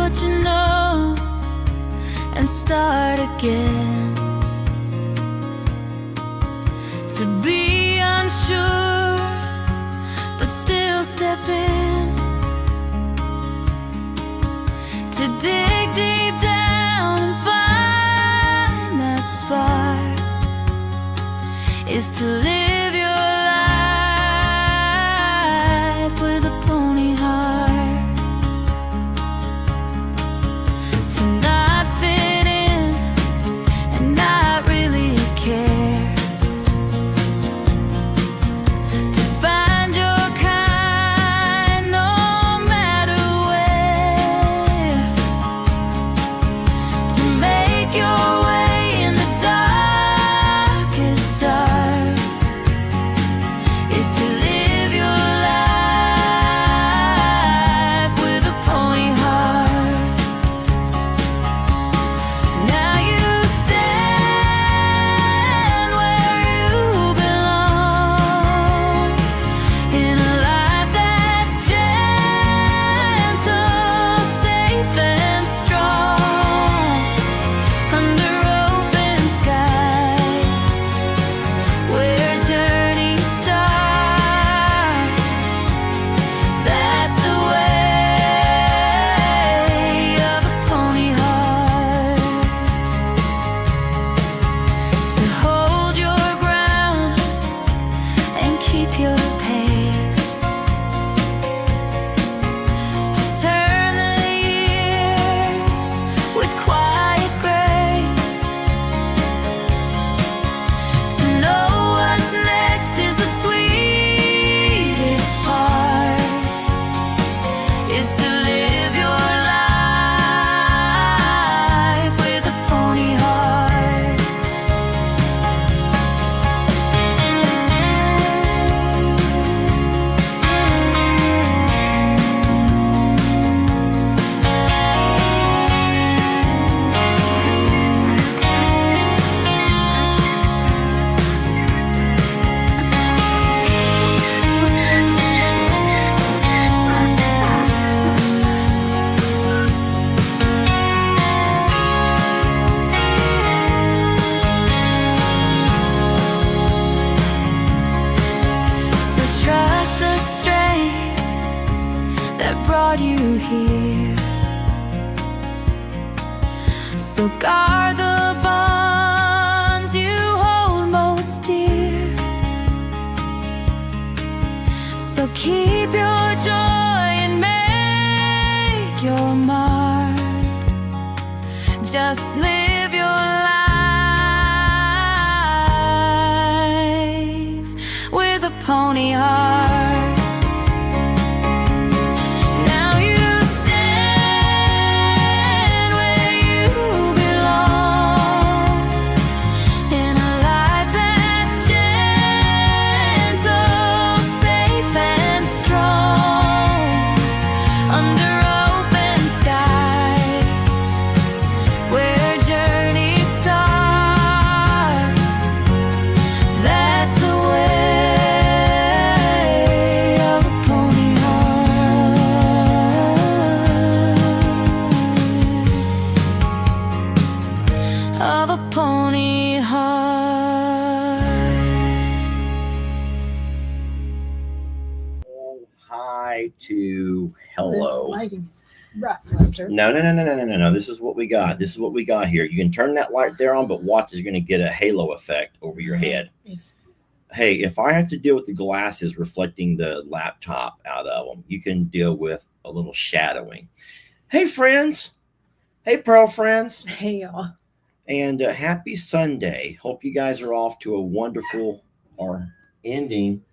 what you know and start again. To be unsure, but still step in. To dig deep down and find that spark is to live your life with a pony heart. To not fit in and not really care. To find your kind no matter where. To make your way in the darkest dark is to live your life with a pony heart. Now you stand where you belong, in a life that's gentle, safe and strong, under open skies, where journeys start. That's the way of a pony heart. To hold your ground and keep your pace. To turn the years with quiet grace. To know what's next is the sweetest part. Is to live your life with a pony heart. So trust the strength that brought you here. So guard the bonds you hold most dear. So keep your joy and make your mark. Just live your life with a pony heart. Now you stand where you belong, in a life that's gentle, safe and strong, under open skies, where journeys start. That's the way of a pony heart. Of a pony heart. Hi to hello. This lighting is rough, Lester. No. This is what we got. This is what we got here. You can turn that light there on, but watch is going to get a halo effect over your head. It's Hey, if I have to deal with the glasses reflecting the laptop out of them, you can deal with a little shadowing. Hey, friends. Hey, Pearl friends. hey y'all. And happy Sunday. Hope you guys are off to a wonderful or ending.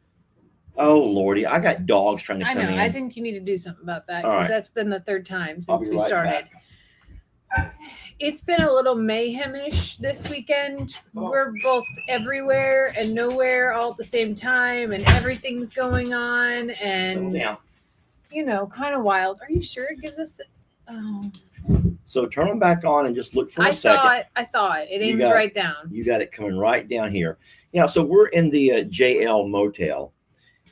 Oh, Lordy. I got dogs trying to I come know. in. I think you need to do something about that All because right. that's been the third time I'll since be we right started. back. It's been a little mayhemish this weekend. We're both everywhere and nowhere all at the same time, and everything's going on, Settle and down. kind of wild. Are you sure it gives us? Oh, So turn them back on and just look for a I second. saw it. I saw it. It You aims got- right down. You got it coming right down here. Yeah, so we're in the JL Motel,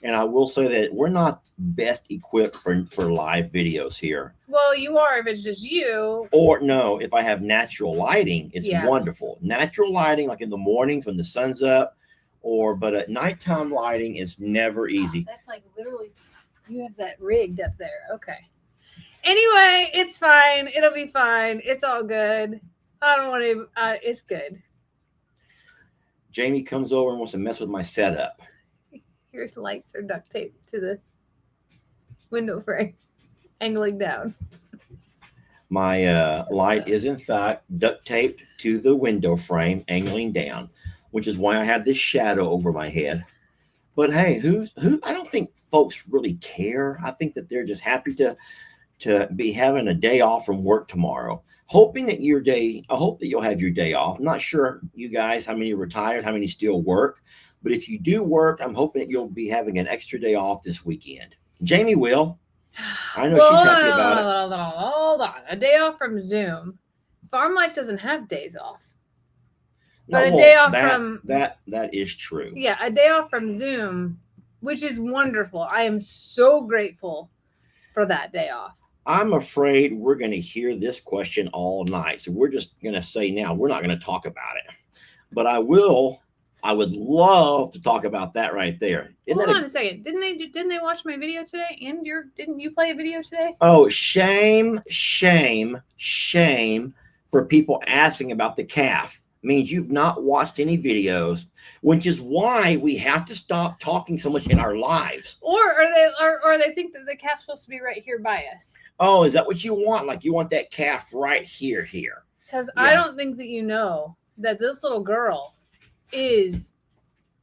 And I will say that we're not best equipped for live videos here. Well, you are if it's just you. Or no, if I have natural lighting, it's Yeah. wonderful. Natural lighting, like in the mornings when the sun's up, but at nighttime lighting is never easy. That's like literally, you have that rigged up there. Okay. Anyway, it's fine. It'll be fine. It's all good. I don't want to. It's good. Jamie comes over and wants to mess with my setup. Your lights are duct taped to the window frame, angling down. My light is in fact duct taped to the window frame, angling down, which is why I have this shadow over my head. But hey, who? I don't think folks really care. I think that they're just happy to be having a day off from work tomorrow. Hoping that I hope that you'll have your day off. I'm not sure you guys how many retired, how many still work, but if you do work, I'm hoping that you'll be having an extra day off this weekend. Jamie will. I know she's happy about it. Hold on. A day off from Zoom. Farm Life doesn't have days off. But a day off from that is true. Yeah, a day off from Zoom, which is wonderful. I am so grateful for that day off. I'm afraid we're going to hear this question all night. So we're just going to say now, we're not going to talk about it. But I would love to talk about that right there. Hold on a second. Didn't they watch my video today? And didn't you play a video today? Oh, shame for people asking about the calf. Means you've not watched any videos, which is why we have to stop talking so much in our lives. Or they think that the calf's supposed to be right here by us. Oh, is that what you want? Like you want that calf right here? Because yeah. I don't think that you know that this little girl is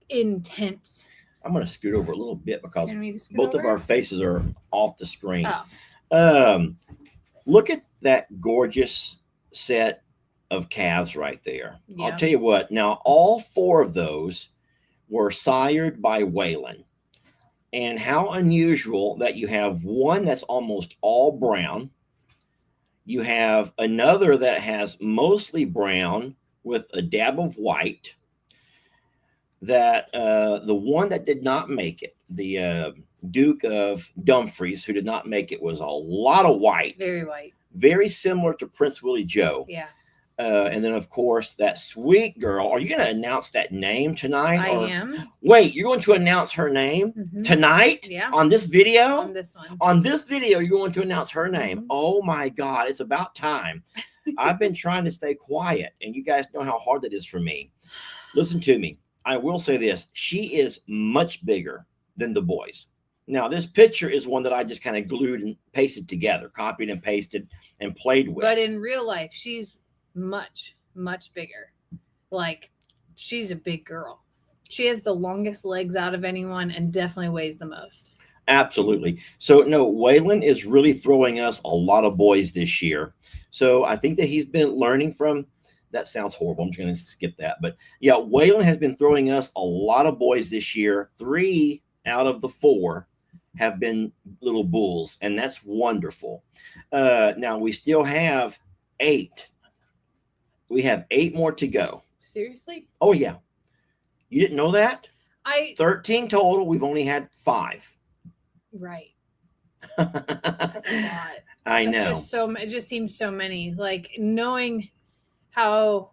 intense. I'm going to scoot over a little bit because both of our faces are off the screen. Oh. Look at that gorgeous set of calves right there. Yeah. I'll tell you what, now all 4 of those were sired by Waylon. And how unusual that you have one that's almost all brown. You have another that has mostly brown with a dab of white. That the one that did not make it, the Duke of Dumfries, who did not make it, was a lot of white. Very white. Very similar to Prince Willie Joe. Yeah. And then, of course, that sweet girl. Are you going to announce that name tonight? I am. Wait, you're going to announce her name tonight? Yeah. On this video? On this one. On this video, you're going to announce her name. Oh, my God. It's about time. I've been trying to stay quiet, and you guys know how hard that is for me. Listen to me. I will say this. She is much bigger than the boys. Now, this picture is one that I just kind of glued and pasted together, copied and pasted and played with. But in real life, she's much bigger. Like, she's a big girl. She has the longest legs out of anyone and definitely weighs the most. Absolutely. So no, Waylon is really throwing us a lot of boys this year. So I think that he's been learning from, that sounds horrible, I'm just going to skip that, but yeah, Waylon has been throwing us a lot of boys this year. 3 out of the 4 have been little bulls, and that's wonderful. Now we still have 8. We have 8 more to go. Seriously? Oh, yeah. You didn't know that? 13 total. We've only had 5. Right. That's a lot. I know. It just seems so many. Like, knowing how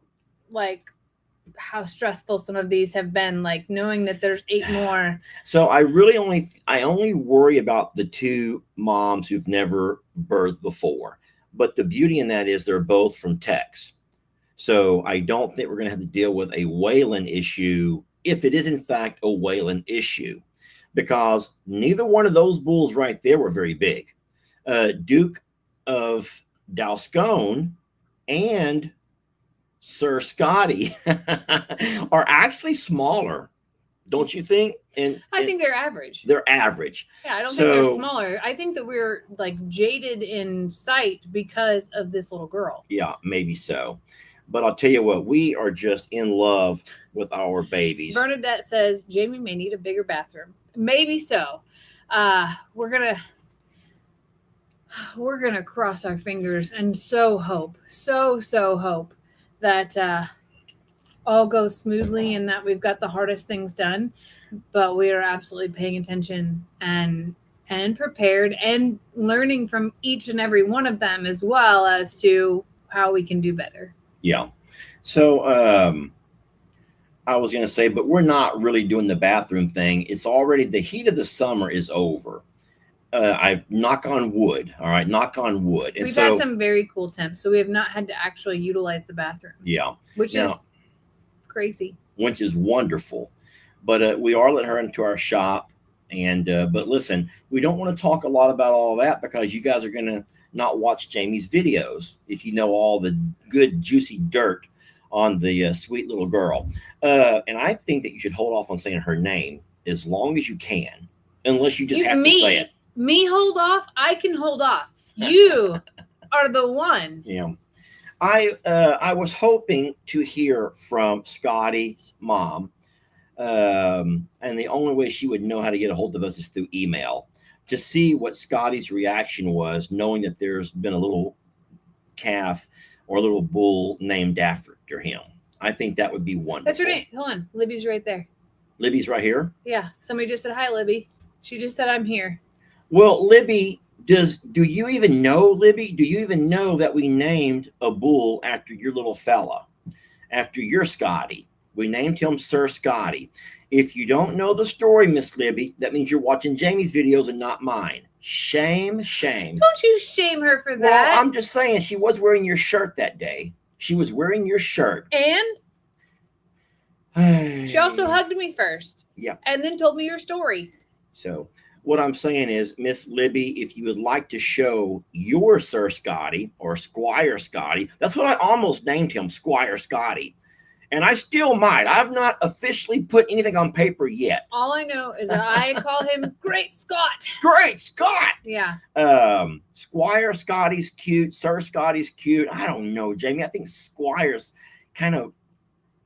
stressful some of these have been, like knowing that there's 8 more. So I only worry about the 2 moms who've never birthed before. But the beauty in that is they're both from Tex. So I don't think we're going to have to deal with a Waylon issue if it is in fact a Waylon issue, because neither one of those bulls right there were very big. Duke of Dalscone and Sir Scotty are actually smaller, don't you think? And I think they're average. They're average. Yeah, I don't think they're smaller. I think that we're like jaded in sight because of this little girl. Yeah, maybe so. But I'll tell you what, we are just in love with our babies. Bernadette says Jamie may need a bigger bathroom. Maybe so. We're gonna cross our fingers and so hope that all go smoothly and that we've got the hardest things done, but we are absolutely paying attention and prepared and learning from each and every one of them as well as to how we can do better. Yeah. So I was going to say, but we're not really doing the bathroom thing. It's already the heat of the summer is over. I knock on wood. All right, knock on wood. And we've had some very cool temps, so we have not had to actually utilize the bathroom. Yeah, which is crazy. Which is wonderful. But we are letting her into our shop. And but listen, we don't want to talk a lot about all that because you guys are going to not watch Jamie's videos if you know all the good juicy dirt on the sweet little girl. And I think that you should hold off on saying her name as long as you can, unless you just have to say it. Me hold off? I can hold off. You are the one. Yeah. I was hoping to hear from Scotty's mom. And the only way she would know how to get a hold of us is through email to see what Scotty's reaction was, knowing that there's been a little calf or a little bull named after him. I think that would be wonderful. That's her name. Hold on. Libby's right there. Libby's right here? Yeah. Somebody just said, hi, Libby. She just said, I'm here. Well, Libby, do you even know, Libby? Do you even know that we named a bull after your little fella, after your Scotty? We named him Sir Scotty. If you don't know the story, Miss Libby, that means you're watching Jamie's videos and not mine. Shame, shame. Don't you shame her for that. Well, I'm just saying she was wearing your shirt that day. She was wearing your shirt. And she also hugged me first. Yeah. And then told me your story. So what I'm saying is, Miss Libby, if you would like to show your Sir Scotty or Squire Scotty, that's what I almost named him, Squire Scotty. And I still might. I've not officially put anything on paper yet. All I know is that I call him Great Scott. Great Scott. Yeah. Squire Scotty's cute. Sir Scotty's cute. I don't know, Jamie. I think Squire's kind of,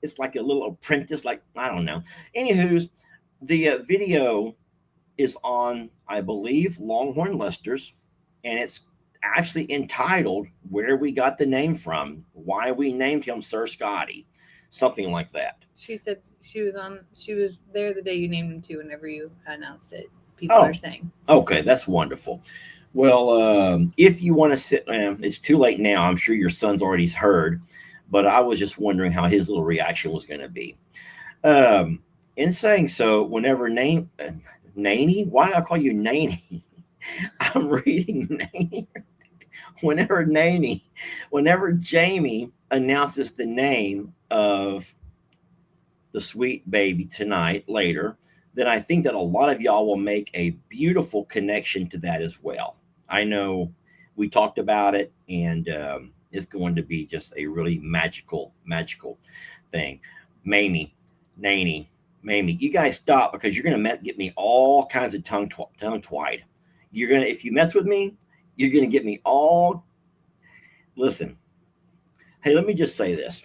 it's like a little apprentice. Like, I don't know. Anywho's, the video is on, I believe, Longhorn Lester's. And it's actually entitled Where We Got the Name From. Why we named him Sir Scotty. Something like that. She said she was there the day you named him too, whenever you announced it. People are saying. Okay, that's wonderful. Well, if you want to sit, it's too late now. I'm sure your son's already heard, but I was just wondering how his little reaction was going to be. In saying so, whenever Nanny, why did I call you Nanny? I'm reading Nanny. Whenever Jamie announces the name of the sweet baby tonight later, then I think that a lot of y'all will make a beautiful connection to that as well. I know we talked about it, and it's going to be just a really magical thing. Mamie, Nanny, you guys stop, because you're going to get me all kinds of tongue-tied. You're going to, if you mess with me, you're going to get me all. Listen. Hey, let me just say this.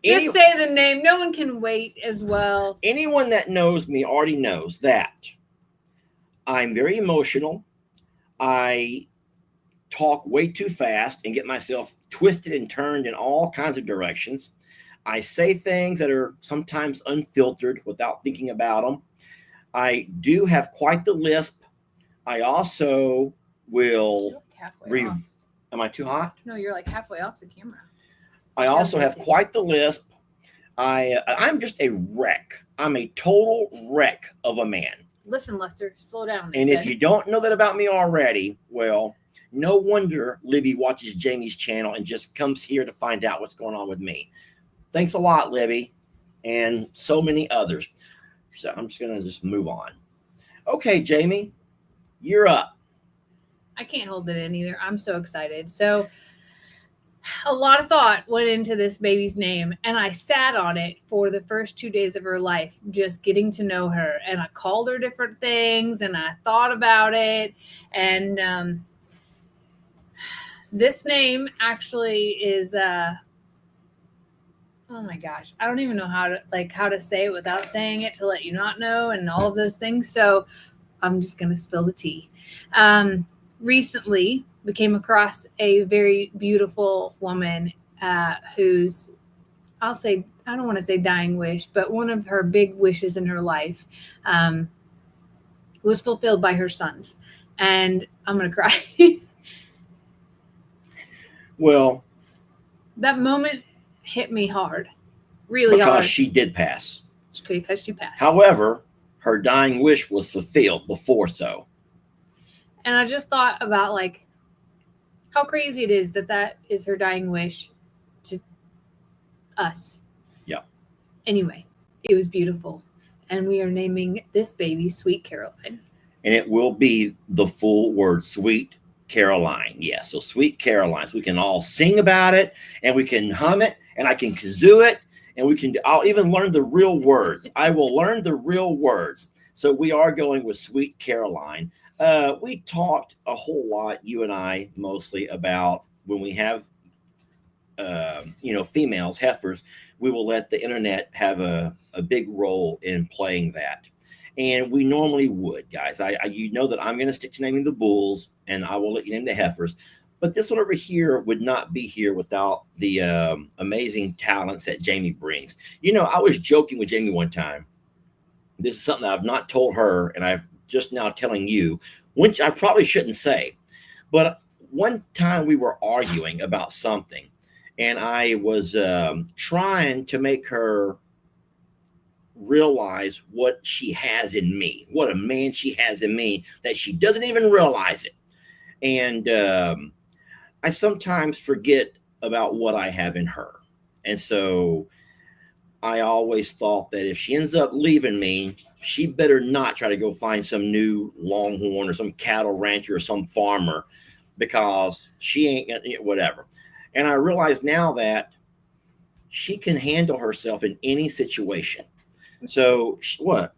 Just say the name. No one can wait as well. Anyone that knows me already knows that I'm very emotional. I talk way too fast and get myself twisted and turned in all kinds of directions. I say things that are sometimes unfiltered without thinking about them. I do have quite the lisp. I also will. Am I too hot? No, you're like halfway off the camera. I also have quite the lisp. I'm just a wreck. I'm a total wreck of a man. Listen, Lester, slow down. And if you don't know that about me already, well, no wonder Libby watches Jamie's channel and just comes here to find out what's going on with me. Thanks a lot, Libby, and so many others. So I'm just going to just move on. Okay, Jamie, you're up. I can't hold it in either. I'm so excited. So a lot of thought went into this baby's name, and I sat on it for the first 2 days of her life, just getting to know her. And I called her different things, and I thought about it. And this name actually is, oh my gosh, I don't even know how to say it without saying it to let you not know, and all of those things. So I'm just going to spill the tea. Recently, we came across a very beautiful woman whose I'll say, I don't want to say dying wish, but one of her big wishes in her life was fulfilled by her sons. And I'm going to cry. Well, that moment hit me hard, really because hard. she did pass. Because she passed. However, her dying wish was fulfilled before so. And I just thought about like how crazy it is that that is her dying wish to us. Yeah. Anyway, it was beautiful. And we are naming this baby Sweet Caroline. And it will be the full word, Sweet Caroline. Yeah, so Sweet Caroline. So we can all sing about it, and we can hum it, and I can kazoo it, and I'll even learn the real words. I will learn the real words. So we are going with Sweet Caroline. We talked a whole lot, you and I, mostly about when we have, females, heifers, we will let the internet have a big role in playing that. And we normally would, guys. You know that I'm going to stick to naming the bulls, and I will let you name the heifers. But this one over here would not be here without the amazing talents that Jamie brings. You know, I was joking with Jamie one time. This is something that I've not told her, and I'm just now telling you, which I probably shouldn't say. But one time we were arguing about something, and I was trying to make her realize what she has in me, what a man she has in me, that she doesn't even realize it. And I sometimes forget about what I have in her. And so I always thought that if she ends up leaving me, she better not try to go find some new longhorn or some cattle rancher or some farmer, because she ain't whatever. And I realize now that she can handle herself in any situation. So what?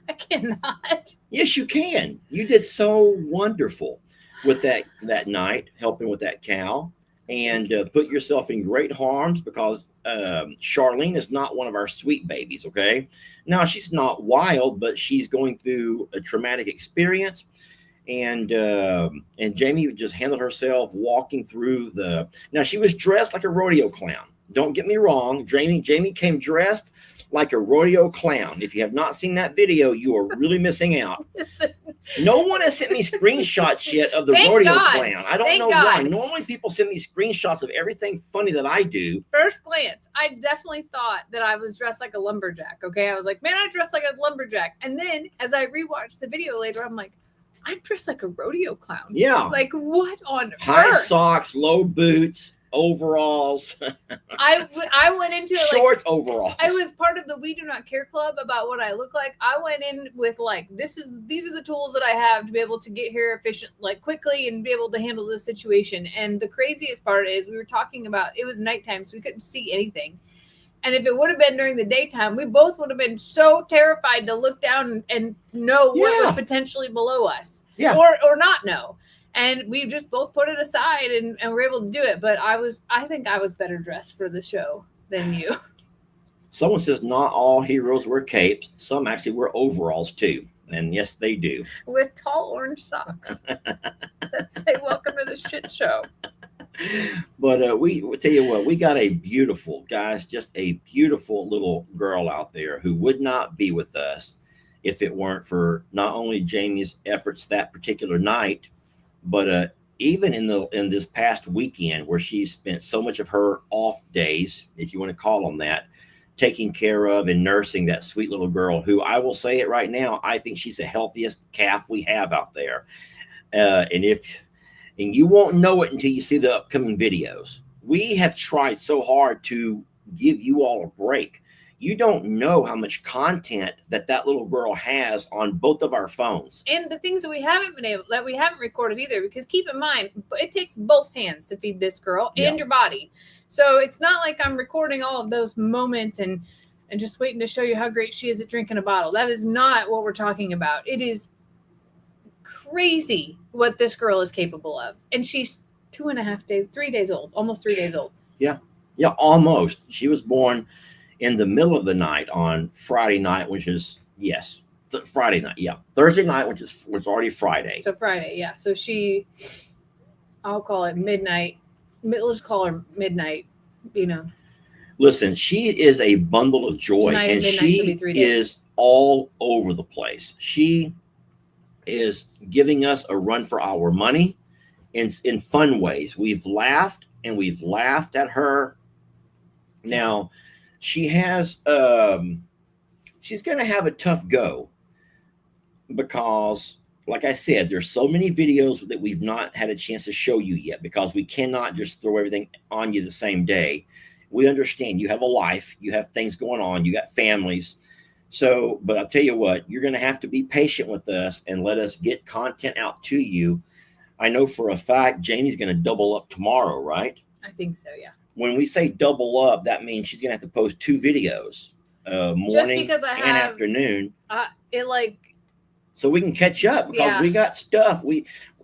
I cannot. Yes, you can. You did so wonderful with that night, helping with that cow, and put yourself in great harms, because Charlene is not one of our sweet babies. Okay, now she's not wild, but she's going through a traumatic experience, and Jamie just handled herself walking through the. Now she was dressed like a rodeo clown. Don't get me wrong, Jamie came dressed like a rodeo clown. If you have not seen that video, you are really missing out. No one has sent me screenshots yet of the rodeo clown. I don't know why. Normally people send me screenshots of everything funny that I do. First glance, I definitely thought that I was dressed like a lumberjack. Okay, I was like, man, I dressed like a lumberjack. And then as I rewatched the video later, I'm like, I'm dressed like a rodeo clown. Yeah. Like, what on high earth? Socks, low boots, overalls. I went into it shorts, overalls. I was part of the We Do Not Care Club about what I look like. I went in with like, these are the tools that I have to be able to get here quickly and be able to handle this situation. And the craziest part is we were talking about, it was nighttime, so we couldn't see anything. And if it would have been during the daytime, we both would have been so terrified to look down and know what was potentially below us, or not know. And we just both put it aside and were able to do it. But I think I was better dressed for the show than you. Someone says not all heroes wear capes. Some actually wear overalls too. And yes, they do. With tall orange socks that say, welcome to the shit show. But we tell you what, we got a beautiful, guys, just a beautiful little girl out there who would not be with us if it weren't for not only Jamie's efforts that particular night, but even in this past weekend, where she spent so much of her off days, if you want to call them that, taking care of and nursing that sweet little girl, who, I will say it right now, I think she's the healthiest calf we have out there. And you won't know it until you see the upcoming videos. We have tried so hard to give you all a break. You don't know how much content that little girl has on both of our phones. And the things that we haven't recorded either, because keep in mind, it takes both hands to feed this girl and your body. So it's not like I'm recording all of those moments and just waiting to show you how great she is at drinking a bottle. That is not what we're talking about. It is crazy what this girl is capable of. And she's 3 days old, almost 3 days old. Yeah, almost. She was born in the middle of the night on Friday night, which is, Friday night. Yeah. Thursday night, which was already Friday. So Friday, yeah. So I'll call it midnight. Let's call her midnight, Listen, she is a bundle of joy, Tonight at and midnight she'll be she 3 days. is all over the place. She is giving us a run for our money in fun ways. We've laughed and we've laughed at her. Now, she has she's going to have a tough go because, like I said, there's so many videos that we've not had a chance to show you yet because we cannot just throw everything on you the same day. We understand you have a life, you have things going on, you got families. So, but I'll tell you what, you're going to have to be patient with us and let us get content out to you. I know for a fact Jamie's going to double up tomorrow, right? I think so, yeah. When we say double up, that means she's going to have to post 2 videos, morning and afternoon. It like, so we can catch up because we got stuff.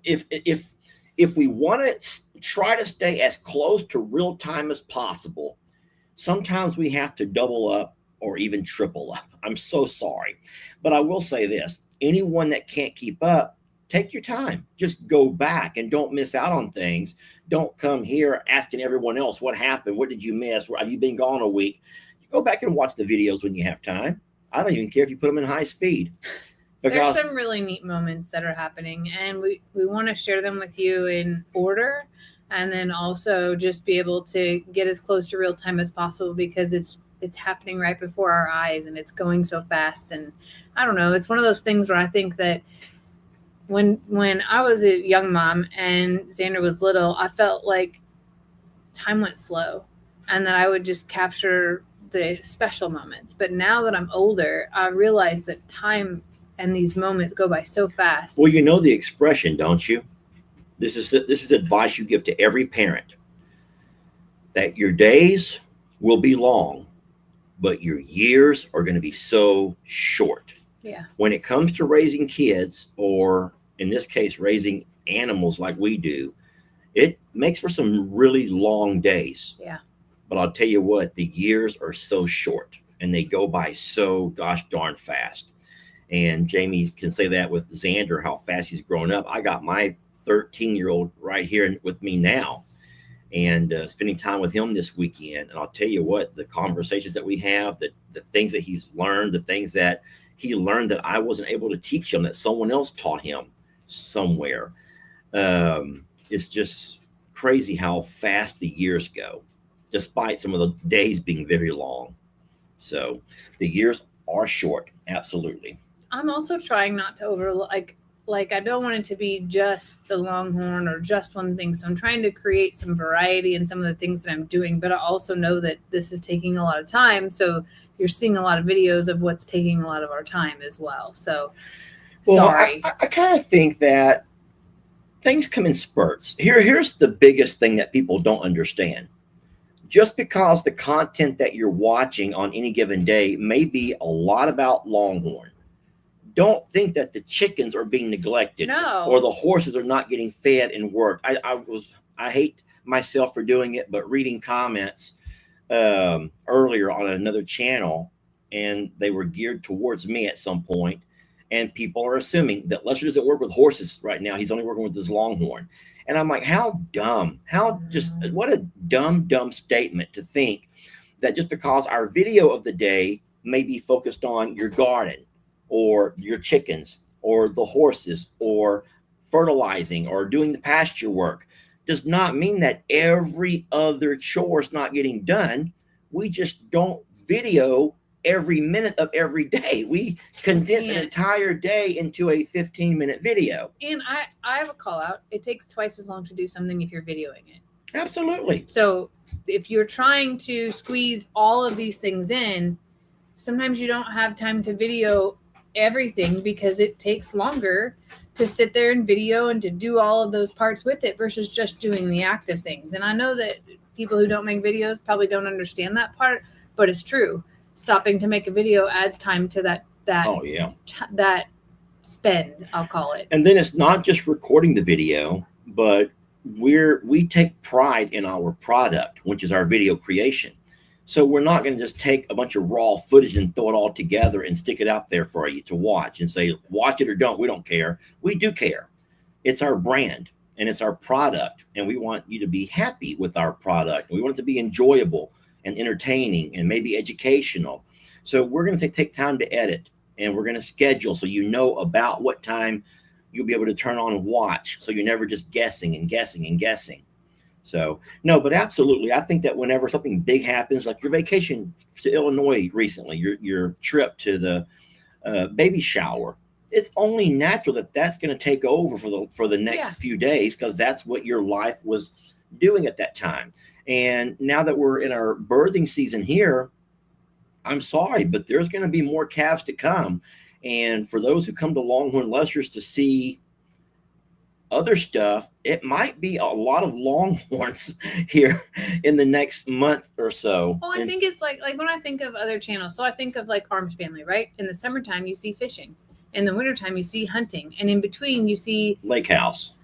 If we want to try to stay as close to real time as possible, sometimes we have to double up or even triple up. I'm so sorry, but I will say this: anyone that can't keep up, take your time. Just go back and don't miss out on things. Don't come here asking everyone else what happened, what did you miss, have you been gone a week? Go back and watch the videos when you have time. I don't even care if you put them in high speed. There's some really neat moments that are happening, and we want to share them with you in order, and then also just be able to get as close to real time as possible because it's happening right before our eyes and it's going so fast. And I don't know, it's one of those things where I think that when I was a young mom and Xander was little, I felt like time went slow and that I would just capture the special moments. But now that I'm older, I realize that time and these moments go by so fast. Well, you know the expression, don't you? This is advice you give to every parent, that your days will be long, but your years are going to be so short. Yeah. When it comes to raising kids, or in this case, raising animals like we do, it makes for some really long days. Yeah. But I'll tell you what, the years are so short and they go by so gosh darn fast. And Jamie can say that with Xander, how fast he's grown up. I got my 13-year-old right here with me now, and spending time with him this weekend. And I'll tell you what, the conversations that we have, the things that he's learned, the things that he learned that I wasn't able to teach him, that someone else taught him somewhere. It's just crazy how fast the years go, despite some of the days being very long. So the years are short. Absolutely. I'm also trying not to overlook, like I don't want it to be just the Longhorn or just one thing. So I'm trying to create some variety in some of the things that I'm doing, but I also know that this is taking a lot of time. So you're seeing a lot of videos of what's taking a lot of our time as well. So sorry. I kind of think that things come in spurts. Here's the biggest thing that people don't understand. Just because the content that you're watching on any given day may be a lot about Longhorn, don't think that the chickens are being neglected. No. Or the horses are not getting fed and worked. I hate myself for doing it, but reading comments earlier on another channel, and they were geared towards me at some point, and people are assuming that Lester doesn't work with horses right now. He's only working with his Longhorn. And I'm like, how dumb, what a dumb statement to think that just because our video of the day may be focused on your garden or your chickens or the horses or fertilizing or doing the pasture work does not mean that every other chore is not getting done. We just don't video every minute of every day. We condense an entire day into a 15-minute video. And I have a call out. It takes twice as long to do something if you're videoing it. Absolutely. So if you're trying to squeeze all of these things in, sometimes you don't have time to video everything because it takes longer to sit there and video and to do all of those parts with it versus just doing the active things. And I know that people who don't make videos probably don't understand that part, but it's true. Stopping to make a video adds time to that that spend, I'll call it. And then it's not just recording the video, but we take pride in our product, which is our video creation. So we're not going to just take a bunch of raw footage and throw it all together and stick it out there for you to watch and say, watch it or don't. We don't care. We do care. It's our brand and it's our product. And we want you to be happy with our product. We want it to be enjoyable. and entertaining and maybe educational. So we're going to take time to edit, and we're going to schedule so you know about what time you'll be able to turn on and watch, so you're never just guessing and guessing and guessing. So no, but absolutely, I think that whenever something big happens, like your vacation to Illinois recently, your trip to the baby shower, it's only natural that that's going to take over for the next few days, because that's what your life was doing at that time. And now that we're in our birthing season here, I'm sorry, but there's going to be more calves to come. And for those who come to Longhorn Lessers to see other stuff, it might be a lot of Longhorns here in the next month or so. Well, I think it's like when I think of other channels, so I think of like Arms Family, right? In the summertime, you see fishing. In the wintertime, you see hunting. And in between, you see lake house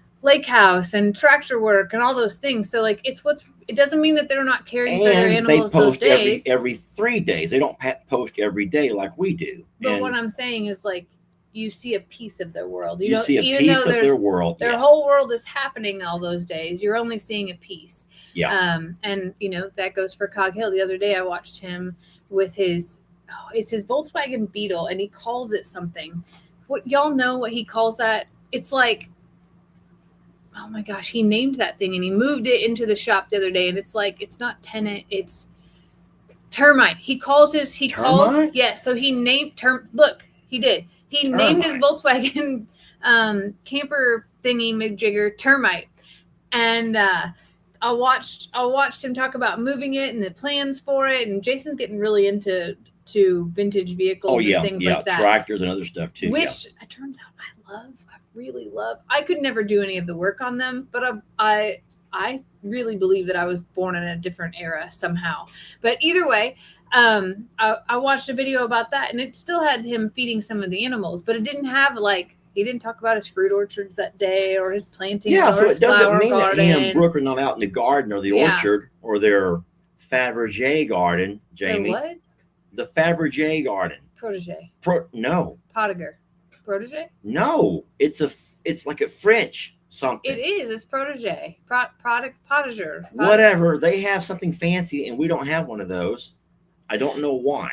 and tractor work and all those things. So like it doesn't mean that they're not caring for their animals they post those days. every 3 days. They don't post every day like we do. But what I'm saying is, like, you see a piece of their world. You see a piece of their world. Their whole world is happening all those days. You're only seeing a piece. Yeah. And that goes for Cog Hill. The other day I watched him with it's his Volkswagen Beetle, and he calls it something. What y'all know what he calls that? It's like, oh my gosh, he named that thing, and he moved it into the shop the other day, and it's like, it's not tenant, it's termite. Yes. So he named he named his Volkswagen camper thingy majigger termite. And I watched him talk about moving it and the plans for it. And Jason's getting really into vintage vehicles and things like that. Tractors and other stuff too. Which it turns out I really love. I could never do any of the work on them, but I really believe that I was born in a different era somehow. But either way, I watched a video about that, and it still had him feeding some of the animals, but it didn't have he didn't talk about his fruit orchards that day or his planting. Yeah, or so his it doesn't flower mean garden. that he and Brooke are not out in the garden or the orchard or their Fabergé garden, Jamie. What? The Fabergé garden. Protege. No. Potiger. Protege? No, it's like a French something. It is. It's protege. Potager. Whatever. They have something fancy, and we don't have one of those. I don't know why.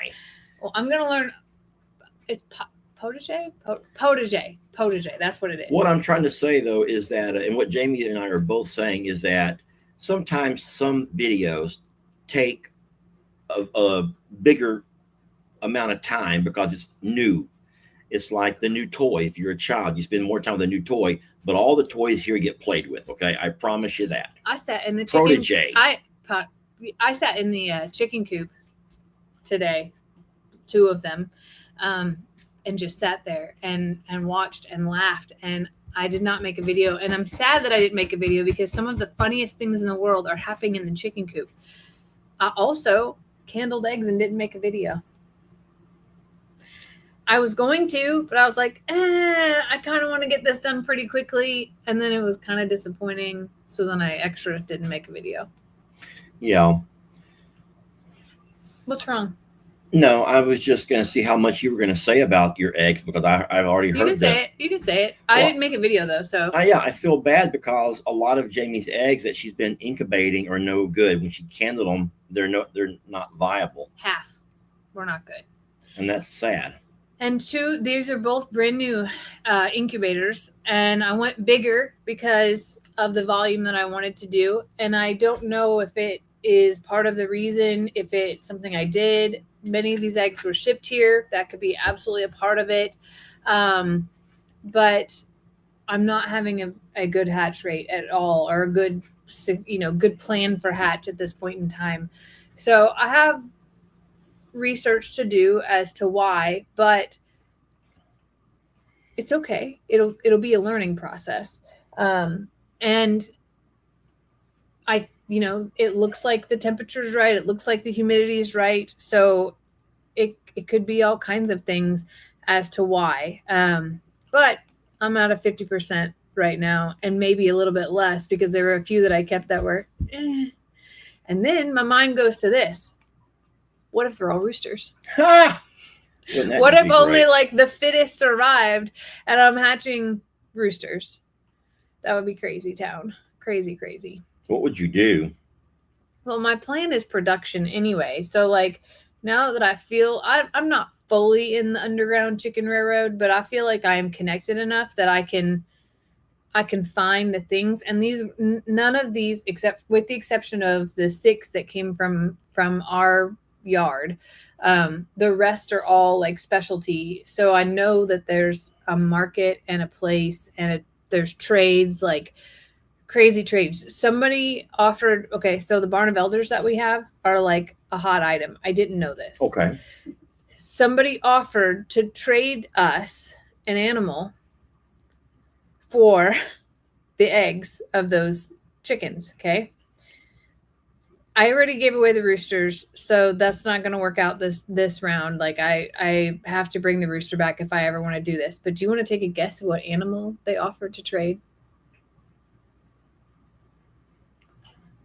Well, I'm gonna learn. It's protege. Protege. That's what it is. What I'm trying to say though is that, and what Jamie and I are both saying is that sometimes some videos take a bigger amount of time because it's new. It's like the new toy. If you're a child, you spend more time with a new toy, but all the toys here get played with. Okay, I promise you that. I sat in the Protege. I sat in the chicken coop today, 2 of them, and just sat there and watched and laughed. And I did not make a video, and I'm sad that I didn't make a video because some of the funniest things in the world are happening in the chicken coop. I also candled eggs and didn't make a video. I was going to, but I was like, I kind of want to get this done pretty quickly. And then it was kind of disappointing. So then I didn't make a video. Yeah. What's wrong? No, I was just going to see how much you were going to say about your eggs, because I've already heard that. You can say it. I didn't make a video though. So I feel bad because a lot of Jamie's eggs that she's been incubating are no good. When she candled them, they're not viable. Half. We're not good. And that's sad. And 2, these are both brand new incubators, and I went bigger because of the volume that I wanted to do. And I don't know if it is part of the reason, if it's something I did. Many of these eggs were shipped here. That could be absolutely a part of it. But I'm not having a good hatch rate at all, or a good plan for hatch at this point in time. So I have research to do as to why, but it's okay. It'll be a learning process. And it looks like the temperature's right. It looks like the humidity is right. So it could be all kinds of things as to why. But I'm at a 50% right now, and maybe a little bit less because there were a few that I kept that were, And then my mind goes to this. What if they're all roosters? What if only like the fittest survived and I'm hatching roosters? That would be crazy town. Crazy. What would you do? Well, my plan is production anyway. So like now that I feel I'm not fully in the underground chicken railroad, but I feel like I am connected enough that I can find the things. And none of these, except with the exception of the 6 that came from our yard, the rest are all like specialty. So I know that there's a market and a place and there's trades, like crazy trades. Somebody offered, okay, so the Barn of Elders that we have are like a hot item. I didn't know this. Okay. Somebody offered to trade us an animal for the eggs of those chickens. Okay. I already gave away the roosters, so that's not going to work out this round. Like I have to bring the rooster back if I ever want to do this. But do you want to take a guess of what animal they offered to trade?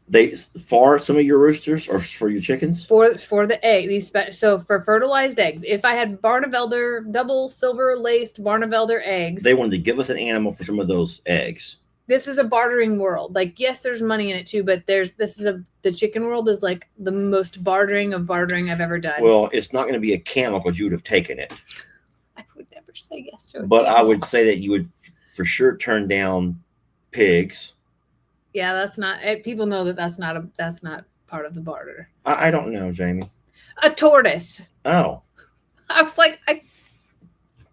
They for some of your roosters or for your chickens? For the egg, so for fertilized eggs. If I had Barn of Elder double silver laced Barn of Elder eggs, they wanted to give us an animal for some of those eggs. This is a bartering world. Like, yes, there's money in it too, but the chicken world is like the most bartering of bartering I've ever done. Well, it's not going to be a camel because you would have taken it. I would never say yes to it. But camel. I would say that you would for sure turn down pigs. Yeah, that's not. People know that's not part of the barter. I don't know, Jamie. A tortoise. Oh. I was like,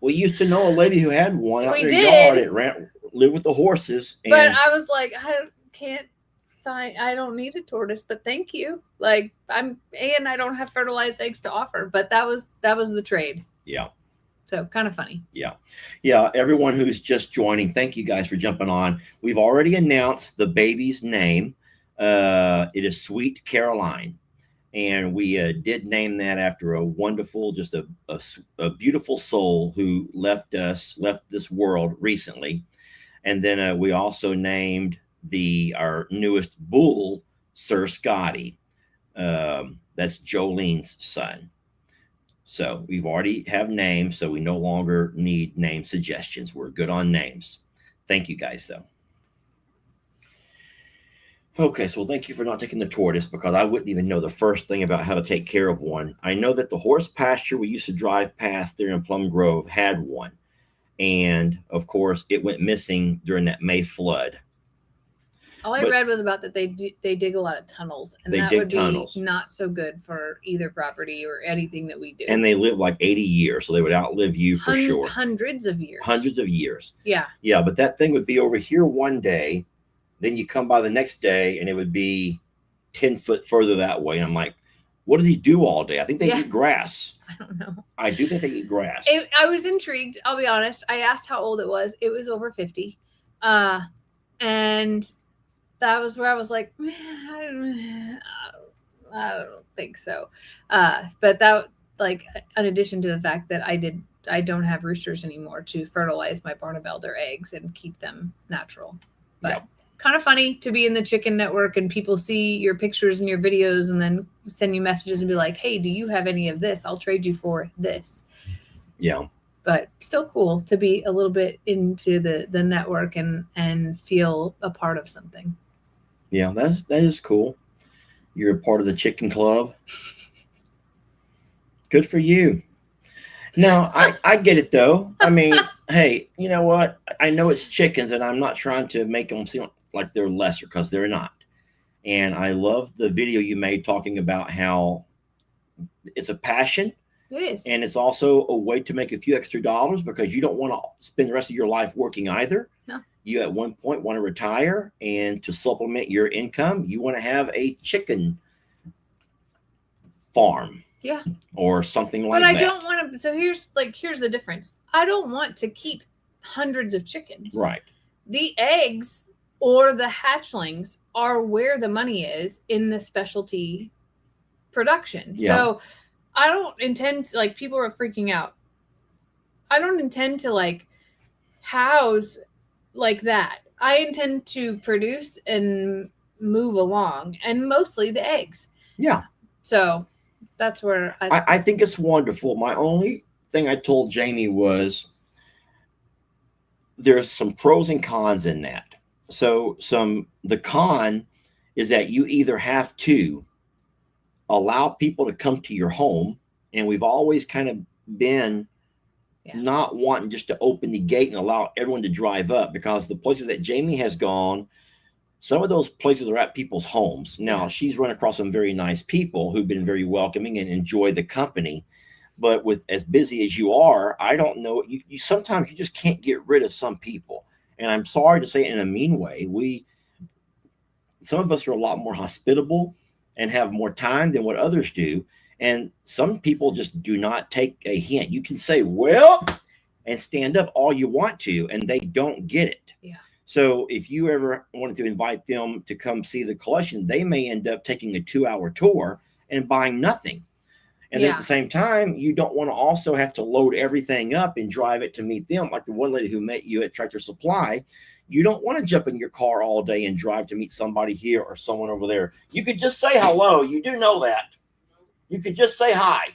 we used to know a lady who had one out in her yard. It lived with the horses. But I was like, I don't need a tortoise, but thank you. Like I don't have fertilized eggs to offer, but that was the trade. Yeah. So kind of funny. Yeah. Yeah. Everyone who's just joining, thank you guys for jumping on. We've already announced the baby's name. It is Sweet Caroline. And we did name that after a wonderful, just a beautiful soul who left this world recently. And then we also named our newest bull, Sir Scotty. That's Jolene's son. So we've already have names, so we no longer need name suggestions. We're good on names. Thank you guys, though. Okay, so thank you for not taking the tortoise because I wouldn't even know the first thing about how to take care of one. I know that the horse pasture we used to drive past there in Plum Grove had one. And, of course, it went missing during that May flood. All I read was about that they dig a lot of tunnels, and that would be not so good for either property or anything that we do. And they live like 80 years, so they would outlive you for sure. Hundreds of years. Hundreds of years. Yeah. Yeah, but that thing would be over here one day, then you come by the next day, and it would be 10 foot further that way. And I'm like, what does he do all day? I think they eat grass. I don't know. I do think they eat grass. I was intrigued. I'll be honest. I asked how old it was. It was over 50. And that was where I was like, I don't think so. But that, like, in addition to the fact that I don't have roosters anymore to fertilize my Barn of Elder eggs and keep them natural. But kind of funny to be in the chicken network and people see your pictures and your videos and then send you messages and be like, hey, do you have any of this? I'll trade you for this. Yeah. But still cool to be a little bit into the network and feel a part of something. Yeah, that is cool. You're a part of the chicken club. Good for you. Now, I get it, though. I mean, hey, you know what? I know it's chickens, and I'm not trying to make them seem like they're lesser because they're not. And I love the video you made talking about how it's a passion. It is. And it's also a way to make a few extra dollars because you don't want to spend the rest of your life working either. No. You at one point want to retire, and to supplement your income, you want to have a chicken farm. Yeah. Or something like that. But I don't want to. So here's the difference. I don't want to keep hundreds of chickens. Right. The eggs or the hatchlings are where the money is in the specialty production. Yeah. So I don't intend to, like, people are freaking out. I don't intend to, like, house like that. I intend to produce and move along, and mostly the eggs. Yeah. So that's where I think it's wonderful. My only thing I told Jamie was there's some pros and cons in that. So the con is that you either have to allow people to come to your home, and we've always kind of been not wanting just to open the gate and allow everyone to drive up, because the places that Jamie has gone, some of those places are at people's homes. Now, she's run across some very nice people who've been very welcoming and enjoy the company. But with as busy as you are, I don't know, you sometimes you just can't get rid of some people. And I'm sorry to say it in a mean way. Some of us are a lot more hospitable and have more time than what others do. And some people just do not take a hint. You can say, well, and stand up all you want to, and they don't get it. Yeah. So if you ever wanted to invite them to come see the collection, they may end up taking a 2-hour tour and buying nothing. And then at the same time, you don't want to also have to load everything up and drive it to meet them. Like the one lady who met you at Tractor Supply, you don't want to jump in your car all day and drive to meet somebody here or someone over there. You could just say hello. You do know that. You could just say hi.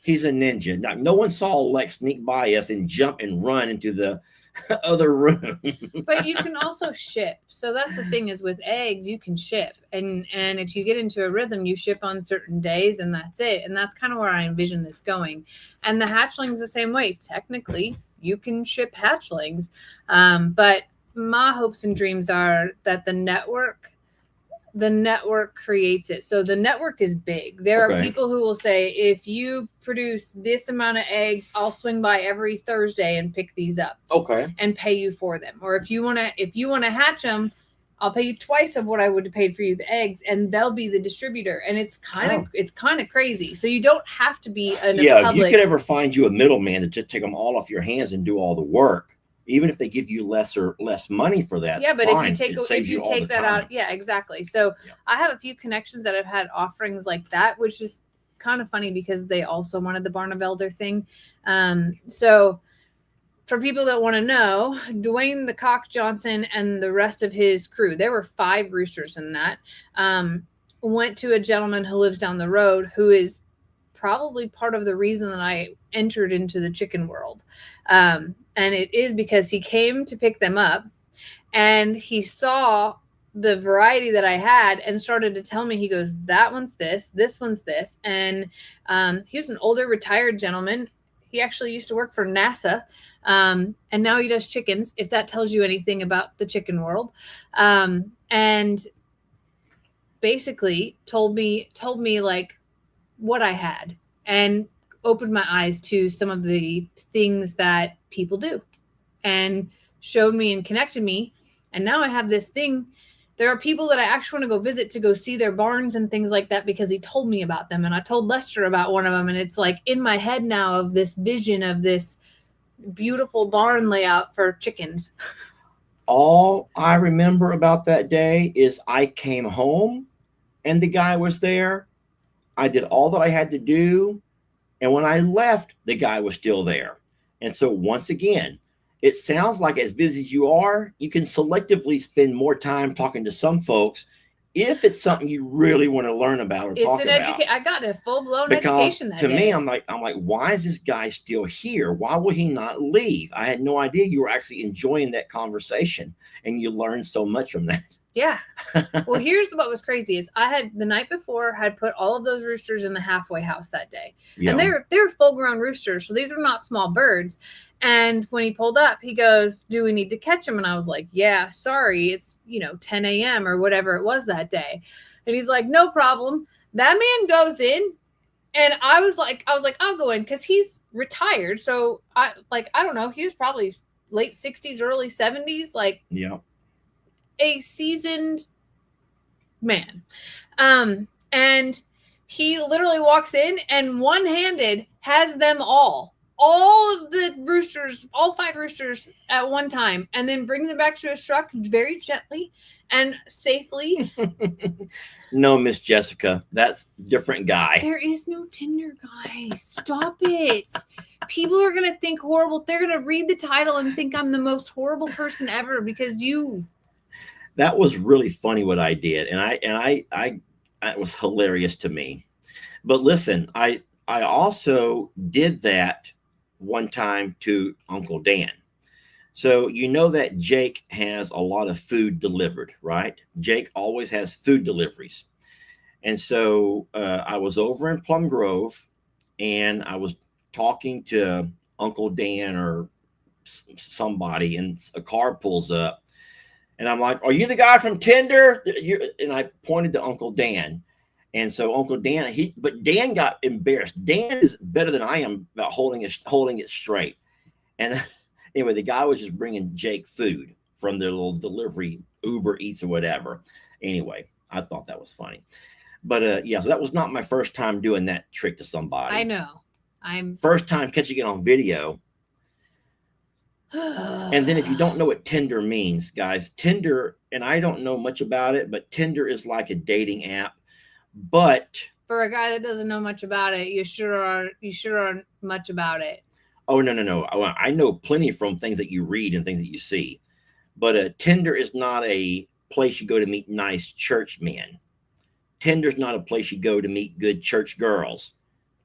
He's a ninja. Now, no one saw Lex sneak by us and jump and run into the other room. But you can also ship. So that's the thing, is with eggs, you can ship. And if you get into a rhythm, you ship on certain days, and that's it. And that's kind of where I envision this going. And the hatchlings the same way. Technically, you can ship hatchlings. But my hopes and dreams are that the network creates it. So the network is big. There are people who will say, if you produce this amount of eggs, I'll swing by every Thursday and pick these up. Okay. And pay you for them. Or if you want to hatch them, I'll pay you twice of what I would have paid for you the eggs, and they'll be the distributor. And it's kind of crazy. So you don't have to be public. If you could ever find you a middleman to just take them all off your hands and do all the work, even if they give you less money for that. Yeah, but fine. if you take that out, exactly. So I have a few connections that have had offerings like that, which is kind of funny because they also wanted the Barnevelder thing. So for people that want to know, Dwayne the Cock Johnson and the rest of his crew, there were 5 roosters in that, went to a gentleman who lives down the road, who is probably part of the reason that I entered into the chicken world. And it is because he came to pick them up, and he saw the variety that I had and started to tell me, he goes, that one's this one's this. And he was an older retired gentleman. He actually used to work for NASA. And now he does chickens, if that tells you anything about the chicken world. And basically told me like what I had, and opened my eyes to some of the things that people do, and showed me and connected me. And now I have this thing. There are people that I actually want to go visit to go see their barns and things like that, because he told me about them. And I told Lester about one of them. And it's like in my head now of this vision of this beautiful barn layout for chickens. All I remember about that day is I came home and the guy was there. I did all that I had to do. And when I left, the guy was still there. And so once again, it sounds like as busy as you are, you can selectively spend more time talking to some folks if it's something you really want to learn about or talk about. I got a full-blown education that day. To me, I'm like, why is this guy still here? Why will he not leave? I had no idea you were actually enjoying that conversation, and you learned so much from that. Yeah. Well, here's what was crazy is I had the night before had put all of those roosters in the halfway house that day. Yeah. And they're full-grown roosters, so these are not small birds. And when he pulled up, he goes, do we need to catch them? And I was like, yeah, sorry. It's, 10 a.m. or whatever it was that day. And he's like, no problem. That man goes in. And I was like, I'll go in, because he's retired. So I don't know. He was probably late 60s, early 70s. Like, yeah, a seasoned man. And he literally walks in and one-handed has them all of the roosters, all 5 roosters at one time, and then brings them back to his truck very gently and safely. No, Miss Jessica, that's a different guy. There is no Tinder guy. Stop it. People are going to think horrible. They're going to read the title and think I'm the most horrible person ever because you. That was really funny what I did. And I it was hilarious to me. But listen, I also did that one time to Uncle Dan. So you know that Jake has a lot of food delivered, right? Jake always has food deliveries. And so I was over in Plum Grove and I was talking to Uncle Dan or somebody, and a car pulls up. And I'm like, "Are you the guy from Tinder?" And I pointed to Uncle Dan. And so Uncle Dan, but Dan got embarrassed. Dan is better than I am about holding it straight. And anyway, the guy was just bringing Jake food from their little delivery, Uber Eats or whatever. Anyway, I thought that was funny. But yeah, so that was not my first time doing that trick to somebody. I know. I'm first time catching it on video. And then if you don't know what Tinder means, guys, Tinder, and I don't know much about it, but Tinder is like a dating app. But for a guy that doesn't know much about it, you sure are much about it. Oh, no. I know plenty from things that you read and things that you see. But Tinder is not a place you go to meet nice church men. Tinder's not a place you go to meet good church girls.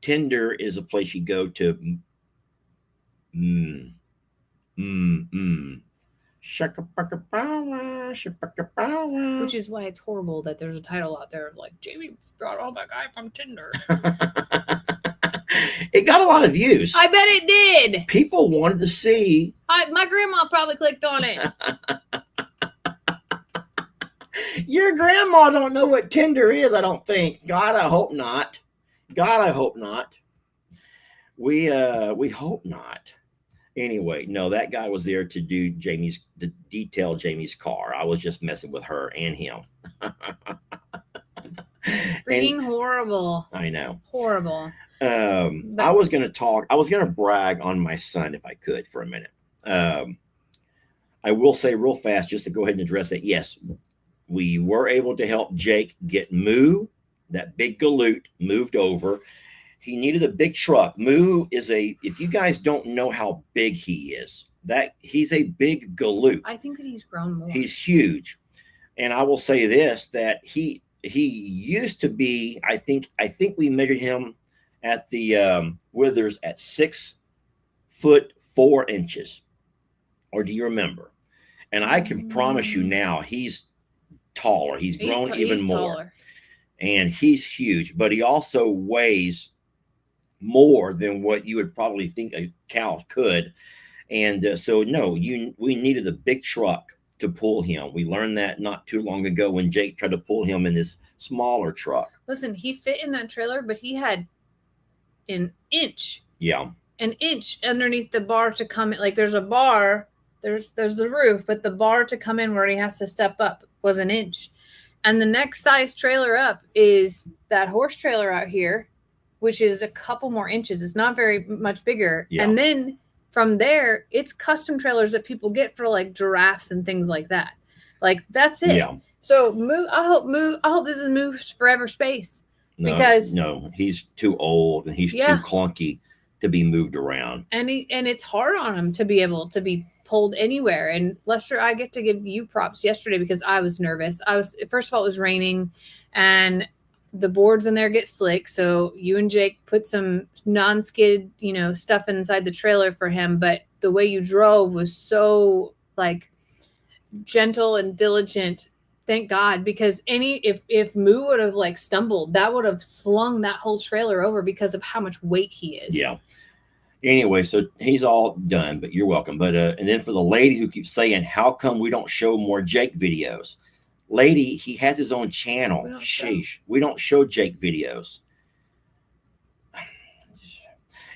Tinder is a place you go to which is why it's horrible that there's a title out there of like Jamie brought home a guy from Tinder. It got a lot of views. I bet it did. People wanted to see. My grandma probably clicked on it. Your grandma don't know what Tinder is, I don't think. God, I hope not. God, I hope not. We hope not. Anyway, no, that guy was there to detail Jamie's car. I was just messing with her and him. Freaking horrible. I know. Horrible. I was going to brag on my son if I could for a minute. I will say real fast, just to go ahead and address that. Yes, we were able to help Jake get Moo, that big galoot, moved over. He needed a big truck. Moo is if you guys don't know how big he is, that he's a big galoot. I think that he's grown more. He's huge. And I will say this, that he used to be, I think we measured him at the Withers at 6'4". Or do you remember? And I can promise you now, he's taller. He's grown even more. Taller. And he's huge, but he also weighs more than what you would probably think a cow could. And so, no, we needed a big truck to pull him. We learned that not too long ago when Jake tried to pull him in this smaller truck. Listen, he fit in that trailer, but he had an inch. Yeah. An inch underneath the bar to come in. Like there's a bar, there's the roof, but the bar to come in where he has to step up was an inch. And the next size trailer up is that horse trailer out here, which is a couple more inches. It's not very much bigger. Yeah. And then from there, it's custom trailers that people get for like giraffes and things like that. Like that's it. Yeah. So I hope this is Moo's forever space. Because no, he's too old and he's too clunky to be moved around. And it's hard on him to be able to be pulled anywhere. And Lester, I get to give you props yesterday because I was nervous. First of all, it was raining and the boards in there get slick. So you and Jake put some non-skid, stuff inside the trailer for him. But the way you drove was so like gentle and diligent. Thank God, because if Moo would have like stumbled, that would have slung that whole trailer over because of how much weight he is. Yeah. Anyway, so he's all done, but you're welcome. But and then for the lady who keeps saying, how come we don't show more Jake videos? Lady, he has his own channel. We don't show Jake videos.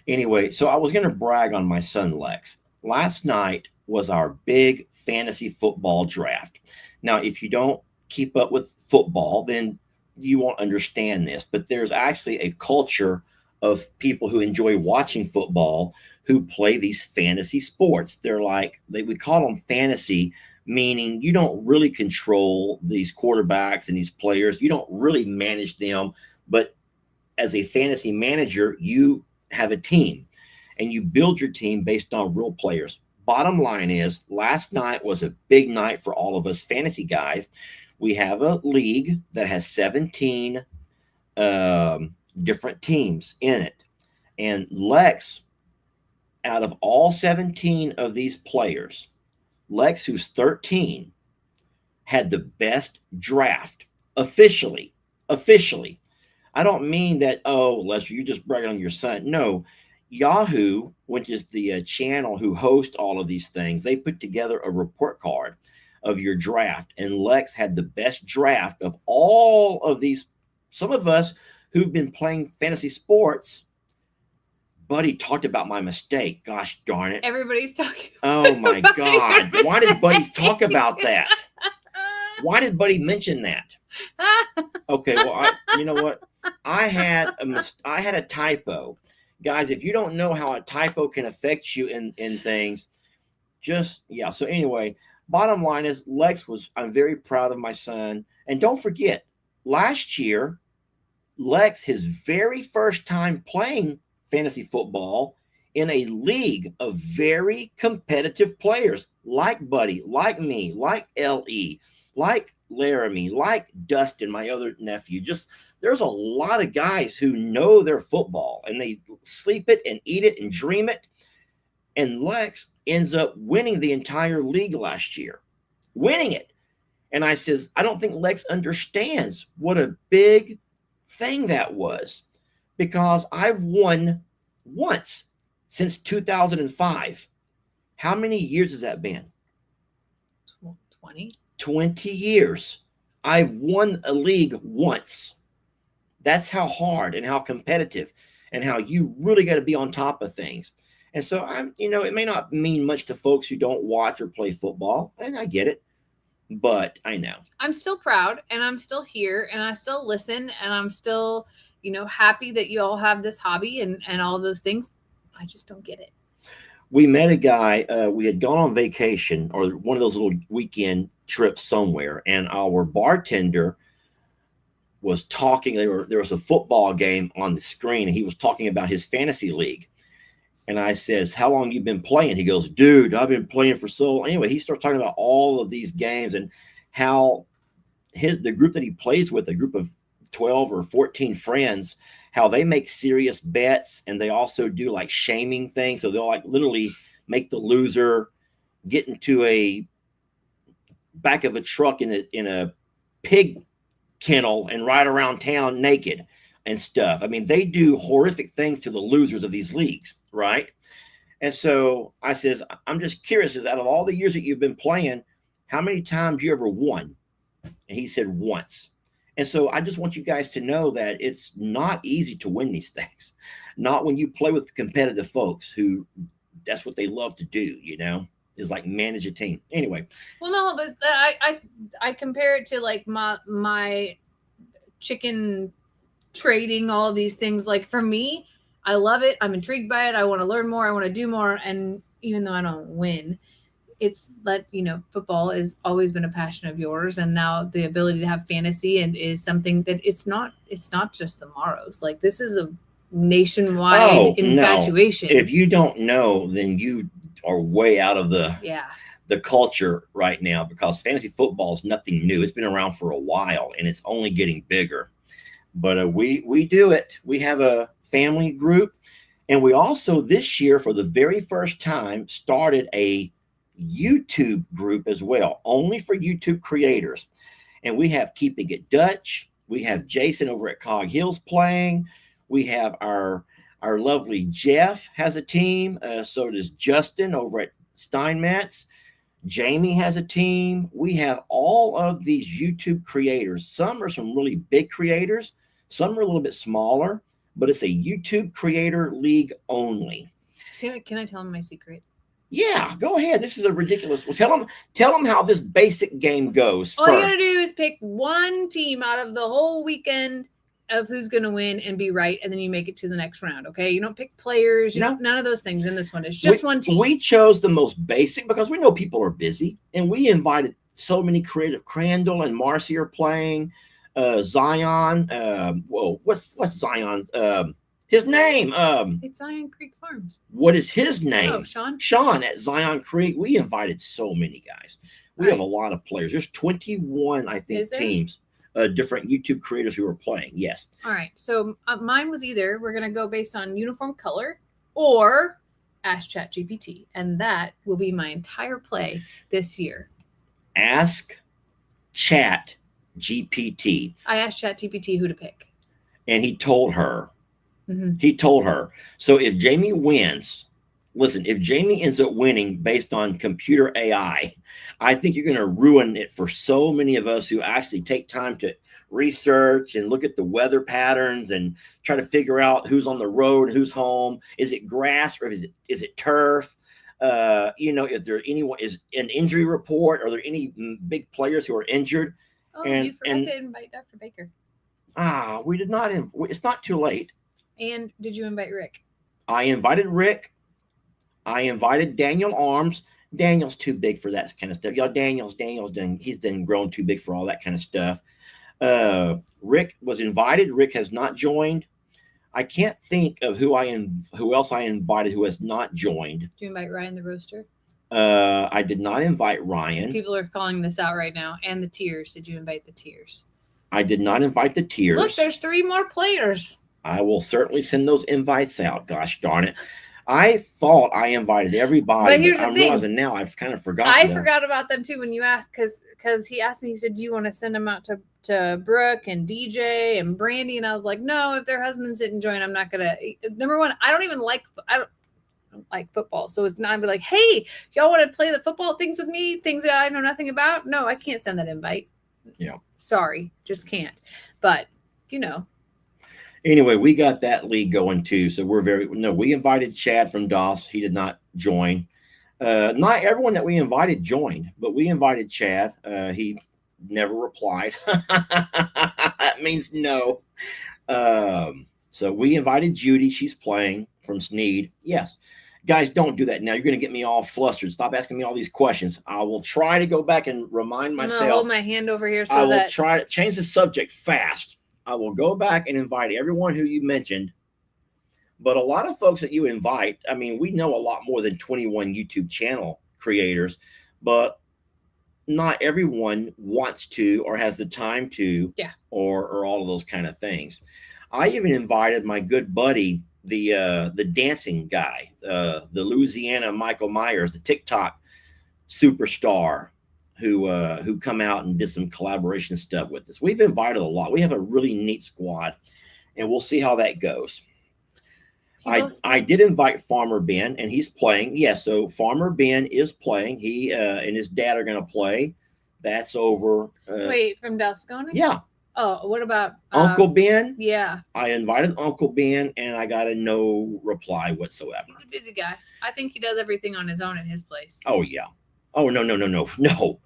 Anyway, so I was going to brag on my son, Lex. Last night was our big fantasy football draft. Now, if you don't keep up with football, then you won't understand this. But there's actually a culture of people who enjoy watching football who play these fantasy sports. They're like, we call them fantasy, meaning you don't really control these quarterbacks and these players. You don't really manage them. But as a fantasy manager, you have a team and you build your team based on real players. Bottom line is, last night was a big night for all of us fantasy guys. We have a league that has 17 different teams in it. And Lex, out of all 17 of these players, Lex, who's 13, had the best draft officially. Officially. I don't mean that, oh, Lester, you just bragging on your son. No, Yahoo, which is the channel who hosts all of these things, they put together a report card of your draft. And Lex had the best draft of all of these. Some of us who've been playing fantasy sports, Buddy talked about my mistake. Gosh darn it. Everybody's talking. Oh my about God. your Why did Buddy mistake. talk about that? Why did Buddy mention that? Okay, well, you know what? I had a typo. Guys, if you don't know how a typo can affect you in things, just, yeah. So anyway, bottom line is I'm very proud of my son. And don't forget, last year, Lex, his very first time playing fantasy football in a league of very competitive players like Buddy, like me, like LE, like Laramie, like Dustin, my other nephew. Just there's a lot of guys who know their football and they sleep it and eat it and dream it. And Lex ends up winning the entire league last year, winning it. And I says, I don't think Lex understands what a big thing that was, because I've won once since 2005. How many years has that been? 20. 20 years. I've won a league once. That's how hard and how competitive and how you really got to be on top of things. And so it may not mean much to folks who don't watch or play football, and I get it, but I know. I'm still proud, and I'm still here, and I still listen, and I'm still, happy that you all have this hobby and all those things. I just don't get it. We met a guy, we had gone on vacation or one of those little weekend trips somewhere, and our bartender was talking. There was a football game on the screen, and he was talking about his fantasy league. And I says, how long you been playing? He goes, dude, I've been playing for so long. Anyway, he starts talking about all of these games and how the group that he plays with, a group of 12 or 14 friends, how they make serious bets, and they also do like shaming things. So they'll like literally make the loser get into a back of a truck in a pig kennel and ride around town naked and stuff. I mean, they do horrific things to the losers of these leagues, right? And so I says, I'm just curious, is out of all the years that you've been playing, how many times you ever won? And he said once. And so I just want you guys to know that it's not easy to win these things. Not when you play with competitive folks who that's what they love to do, is like manage a team. Anyway. Well, no, but I compare it to like my chicken trading, all of these things. Like for me, I love it. I'm intrigued by it. I want to learn more. I want to do more. And even though I don't win, it's that, football has always been a passion of yours. And now the ability to have fantasy and is something that it's not just the Morrows. Like this is a nationwide infatuation. No. If you don't know, then you are way out of the culture right now, because fantasy football is nothing new. It's been around for a while and it's only getting bigger. But we do it. We have a family group, and we also this year for the very first time started a YouTube group as well, only for YouTube creators. And we have Keeping It Dutch. We have Jason over at Cog Hills playing. We have our lovely Jeff has a team. So does Justin over at Steinmetz. Jamie has a team. We have all of these YouTube creators. Some are some really big creators. Some are a little bit smaller, but it's a YouTube creator league only. Can I tell them my secret? Yeah, go ahead. This is a ridiculous. Well, tell them how this basic game goes. All you gotta do is pick one team out of the whole weekend of who's gonna win and be right, and then you make it to the next round. Okay, you don't pick players. None of those things in this one. It's just one team. We chose the most basic because we know people are busy, and we invited so many creative. Crandall and Marcy are playing. Zion. What's Zion? His name? It's Zion Creek Farms. What is his name? Oh, Sean. Sean at Zion Creek. We invited so many guys. We have a lot of players. There's 21, I think, teams, different YouTube creators who are playing. Yes. All right. So mine was either we're going to go based on uniform color or Ask ChatGPT, and that will be my entire play this year. Ask Chat GPT. I asked ChatGPT who to pick. And he told her. Mm-hmm. He told her. So if Jamie wins, listen, if Jamie ends up winning based on computer AI, I think you're going to ruin it for so many of us who actually take time to research and look at the weather patterns and try to figure out who's on the road, who's home. Is it grass or is it turf? If there anyone is an injury report, are there any big players who are injured? Oh, you forgot to invite Dr. Baker. We did not. It's not too late. And did you invite Rick? I invited Rick. I invited Daniel Arms. Daniel's too big for that kind of stuff. Y'all, he's done grown too big for all that kind of stuff. Rick was invited. Rick has not joined. I can't think of who else I invited who has not joined. Did you invite Ryan the Roaster? I did not invite Ryan. People are calling this out right now. And the Tears. Did you invite the Tears? I did not invite the Tears. Look, there's 3 more players. I will certainly send those invites out. Gosh darn it. I thought I invited everybody, but here's the I'm thing. realizing now I've kind of forgotten. I forgot about them too when you asked, because he asked me, he said, do you want to send them out to Brooke and DJ and Brandy? And I was like, no, if their husbands didn't join, I'm not going to. Number one, I don't like football. So it's not be like, hey, y'all want to play the football things with me? Things that I know nothing about? No, I can't send that invite. Yeah. Sorry, just can't. But, Anyway, we got that league going too. So we invited Chad from DOS. He did not join. Not everyone that we invited joined, but we invited Chad. He never replied. That means no. So we invited Judy. She's playing from Sneed. Yes. Guys, don't do that now. You're going to get me all flustered. Stop asking me all these questions. I will try to go back and remind myself. I'm going to hold my hand over here I will try to change the subject fast. I will go back and invite everyone who you mentioned. But a lot of folks that you invite, I mean, we know a lot more than 21 YouTube channel creators, but not everyone wants to or has the time to, or all of those kind of things. I even invited my good buddy, the dancing guy, the Louisiana Michael Myers, the TikTok superstar who come out and did some collaboration stuff with us. We've invited a lot. We have a really neat squad, and we'll see how that goes. I did invite Farmer Ben, and he's playing. Yeah, so Farmer Ben is playing. He and his dad are going to play. That's over. Wait, from Dalscona? Yeah. Oh, what about Uncle Ben? Yeah. I invited Uncle Ben, and I got a no reply whatsoever. He's a busy guy. I think he does everything on his own in his place. Oh, yeah. Oh, no.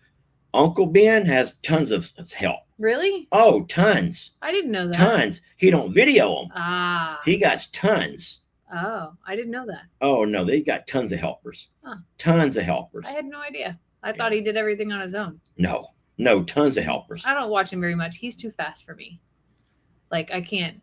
Uncle Ben has tons of help. Really? Oh, tons. I didn't know that. Tons. He don't video them. Ah. He got tons. Oh, I didn't know that. Oh, no, they got tons of helpers. Huh. Tons of helpers. I had no idea. I thought he did everything on his own. No, tons of helpers. I don't watch him very much. He's too fast for me. Like, I can't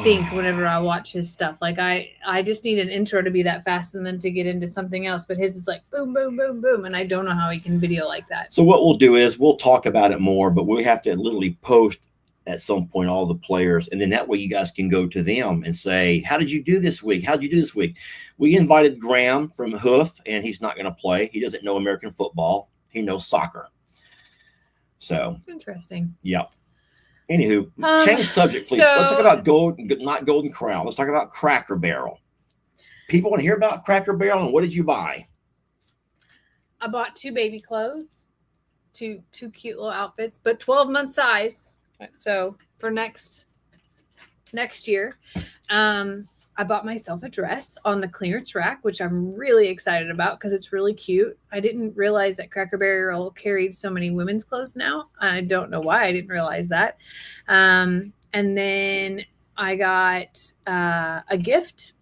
think whenever I watch his stuff. Like, I just need an intro to be that fast and then to get into something else. But his is like boom, boom, boom, boom. And I don't know how he can video like that. So what we'll do is we'll talk about it more, but we have to literally post at some point all the players. And then that way you guys can go to them and say, how did you do this week? How did you do this week? We invited Graham from Hoof, and he's not going to play. He doesn't know American football. He knows soccer. So interesting. Yep. Anywho, change subject, please. Let's talk about not Golden Corral. Let's talk about Cracker Barrel. People want to hear about Cracker Barrel, and what did you buy? I bought 2 baby clothes, two cute little outfits, but 12-month size. So for next year, I bought myself a dress on the clearance rack, which I'm really excited about because it's really cute. I didn't realize that Cracker Barrel carried so many women's clothes now. I don't know why I didn't realize that. And then I got a gift,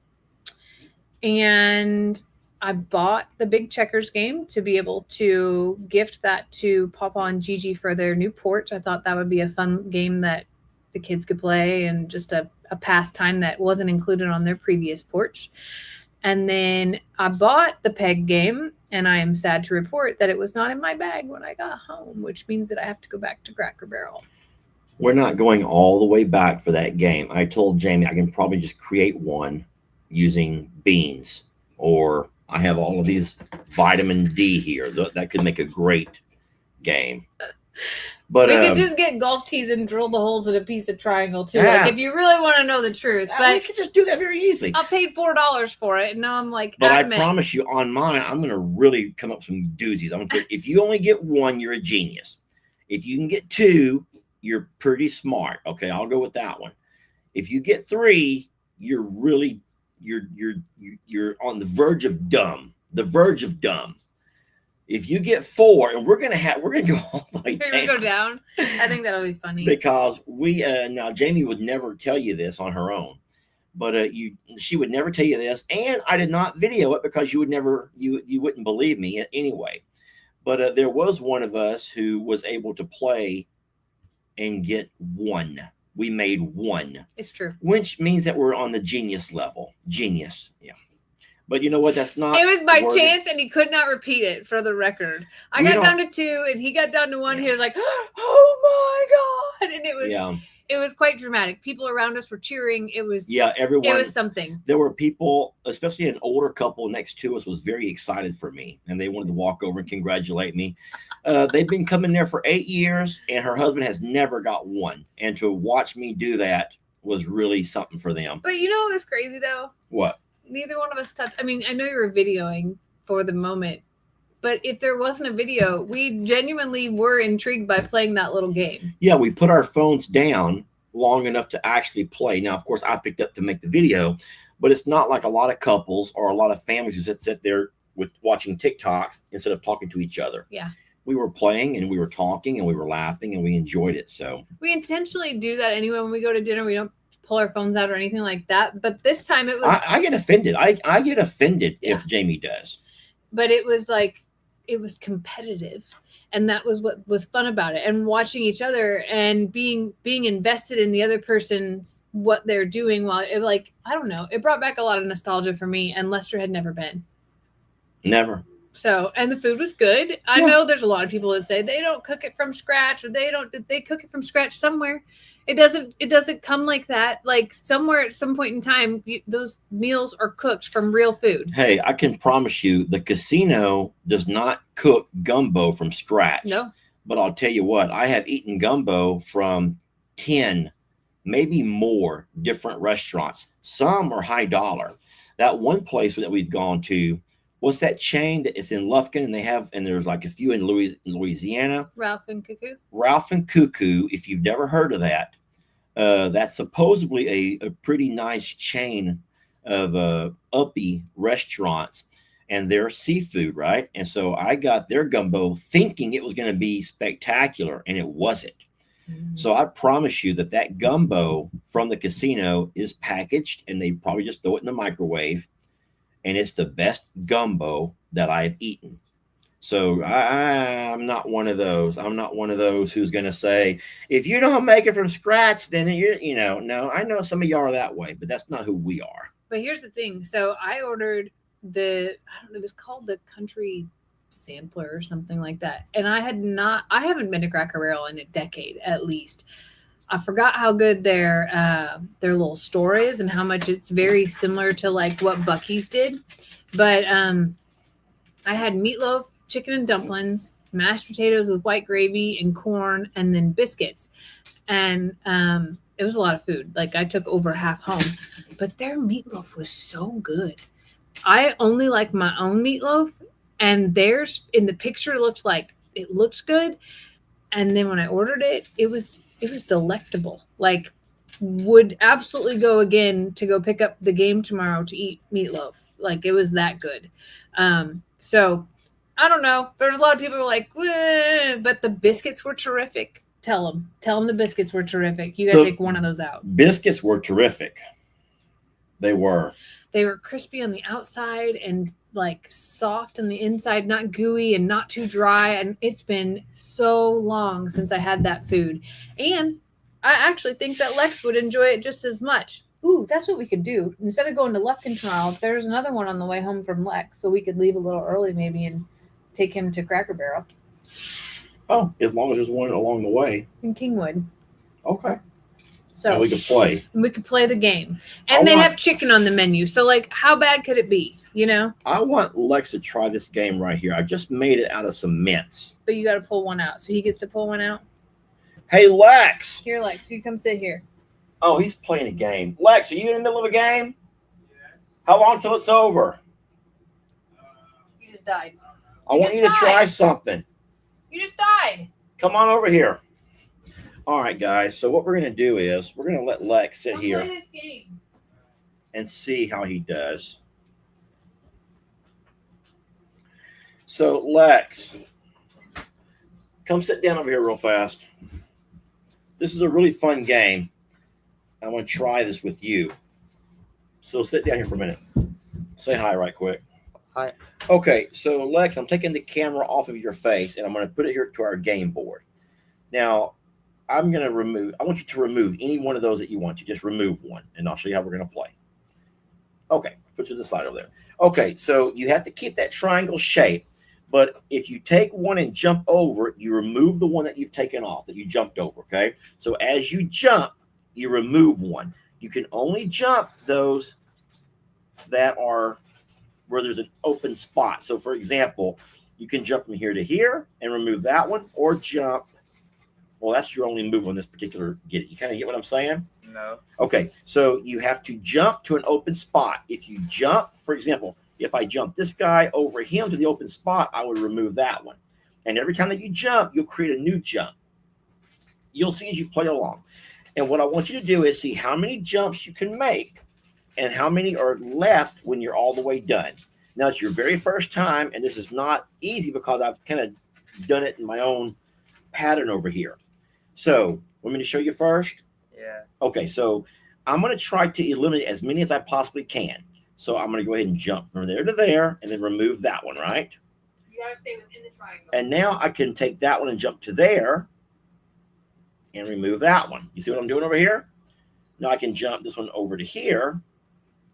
and I bought the big checkers game to be able to gift that to Papa and Gigi for their new porch. I thought that would be a fun game that the kids could play and just a pastime that wasn't included on their previous porch. And then I bought the peg game, and I am sad to report that it was not in my bag when I got home, which means that I have to go back to Cracker Barrel. We're not going all the way back for that game. I told Jamie I can probably just create one using beans. or I have all of these vitamin D here. That could make a great game. But we could just get golf tees and drill the holes in a piece of triangle too. Yeah. Like if you really want to know the truth. But we could just do that very easily. I paid $4 for it, and now I'm like, but I adamant. promise you, on mine, I'm going to really come up with some doozies. I'm gonna, if you only get one, you're a genius. If you can get two, you're pretty smart. Okay, I'll go with that one. If you get three, you're really you're on the verge of dumb. The verge of dumb. If you get four, and we're gonna go all the way down. We're gonna go down. I think that'll be funny because we now Jamie would never tell you this on her own, but she would never tell you this, and I did not video it because you would never you wouldn't believe me anyway. But there was one of us who was able to play and get one. We made one. It's true. Which means that we're on the genius level. Genius, yeah. But you know what? That's not. It was by chance, and he could not repeat it for the record. I got down to two, and he got down to one. Yeah. He was like, "Oh my god!" And it was quite dramatic. People around us were cheering. It was everyone. It was something. There were people, especially an older couple next to us, was very excited for me, and they wanted to walk over and congratulate me. They've been coming there for 8 years, and her husband has never got one. And to watch me do that was really something for them. But you know what was crazy though? What? Neither one of us touched. I mean, I know you were videoing for the moment, but if there wasn't a video, we genuinely were intrigued by playing that little game. Yeah, we put our phones down long enough to actually play. Now, of course, I picked up to make the video, but it's not like a lot of couples or a lot of families who sit there with watching TikToks instead of talking to each other. Yeah. We were playing and we were talking and we were laughing and we enjoyed it. So we intentionally do that anyway. When we go to dinner, we don't pull our phones out or anything like that. But this time it was. I get offended. I get offended if Jamie does. But it was like, it was competitive. And that was what was fun about it. And watching each other and being invested in the other person's, what they're doing while it, like, I don't know. It brought back a lot of nostalgia for me. And Lester had never been. Never. So, and the food was good. I know there's a lot of people that say they don't cook it from scratch, or they cook it from scratch somewhere. It doesn't come like that. Like somewhere at some point in time, those meals are cooked from real food. Hey, I can promise you the casino does not cook gumbo from scratch. No. But I'll tell you what, I have eaten gumbo from 10, maybe more different restaurants. Some are high dollar. That one place that we've gone to, what's that chain that is in Lufkin, and there's like a few in Louisiana? Ralph and Cuckoo. Ralph and Cuckoo. If you've never heard of that, that's supposedly a pretty nice chain of uppy restaurants, and they're seafood, right? And so I got their gumbo thinking it was going to be spectacular, and it wasn't. Mm-hmm. So I promise you that gumbo from the casino is packaged, and they probably just throw it in the microwave. And it's the best gumbo that I've eaten. So I'm not one of those. I'm not one of those who's going to say, if you don't make it from scratch, then no, I know some of y'all are that way, but that's not who we are. But here's the thing. So I ordered it was called the Country Sampler or something like that. And I haven't been to Cracker Barrel in a decade at least. I forgot how good their little store is and how much it's very similar to like what Buc-ee's did. But I had meatloaf, chicken and dumplings, mashed potatoes with white gravy and corn, and then biscuits. And it was a lot of food. Like I took over half home. But their meatloaf was so good. I only like my own meatloaf, and theirs in the picture looked good. And then when I ordered it, it was delectable. Like, would absolutely go again to go pick up the game tomorrow to eat meatloaf. Like, it was that good. So I don't know. There's a lot of people who are like, but the biscuits were terrific. Tell them the biscuits were terrific. You got to take one of those out. Biscuits were terrific. They were crispy on the outside and like soft on the inside, not gooey and not too dry. And it's been so long since I had that food. And I actually think that Lex would enjoy it just as much. Ooh, that's what we could do. Instead of going to Lufkin tomorrow, there's another one on the way home from Lex. So we could leave a little early maybe and take him to Cracker Barrel. Oh, as long as there's one along the way. In Kingwood. Okay. So and we could play. And we could play the game. And they have chicken on the menu. So, like, how bad could it be? You know? I want Lex to try this game right here. I just made it out of some mints. But you got to pull one out. So he gets to pull one out. Hey, Lex. Here, Lex, you come sit here. Oh, he's playing a game. Lex, are you in the middle of a game? Yes. How long till it's over? You just died. I want you to try something. You just died. Come on over here. All right, guys. So what we're going to do is we're going to let Lex sit here play this game and see how he does. So, Lex, come sit down over here real fast. This is a really fun game. I want to try this with you. So sit down here for a minute. Say hi right quick. Hi. Okay, so Lex, I'm taking the camera off of your face and I'm going to put it here to our game board. Now, I want you to remove any one of those that you want to. Just remove one, and I'll show you how we're going to play. Okay, put it to the side over there. Okay, so you have to keep that triangle shape, but if you take one and jump over it, you remove the one that you've taken off, that you jumped over, okay? So as you jump, you remove one. You can only jump those that are where there's an open spot. So, for example, you can jump from here to here and remove that one, or jump. Well, that's your only move on this particular get it. You kind of get what I'm saying? No. Okay, so you have to jump to an open spot. If you jump, for example, if I jump this guy over him to the open spot, I would remove that one. And every time that you jump, you'll create a new jump. You'll see as you play along. And what I want you to do is see how many jumps you can make and how many are left when you're all the way done. Now, it's your very first time, and this is not easy because I've kind of done it in my own pattern over here. So, want me to show you first? Yeah. Okay, so I'm going to try to eliminate as many as I possibly can. So I'm going to go ahead and jump from there to there and then remove that one, right? You got to stay within the triangle. And now I can take that one and jump to there and remove that one. You see what I'm doing over here? Now I can jump this one over to here.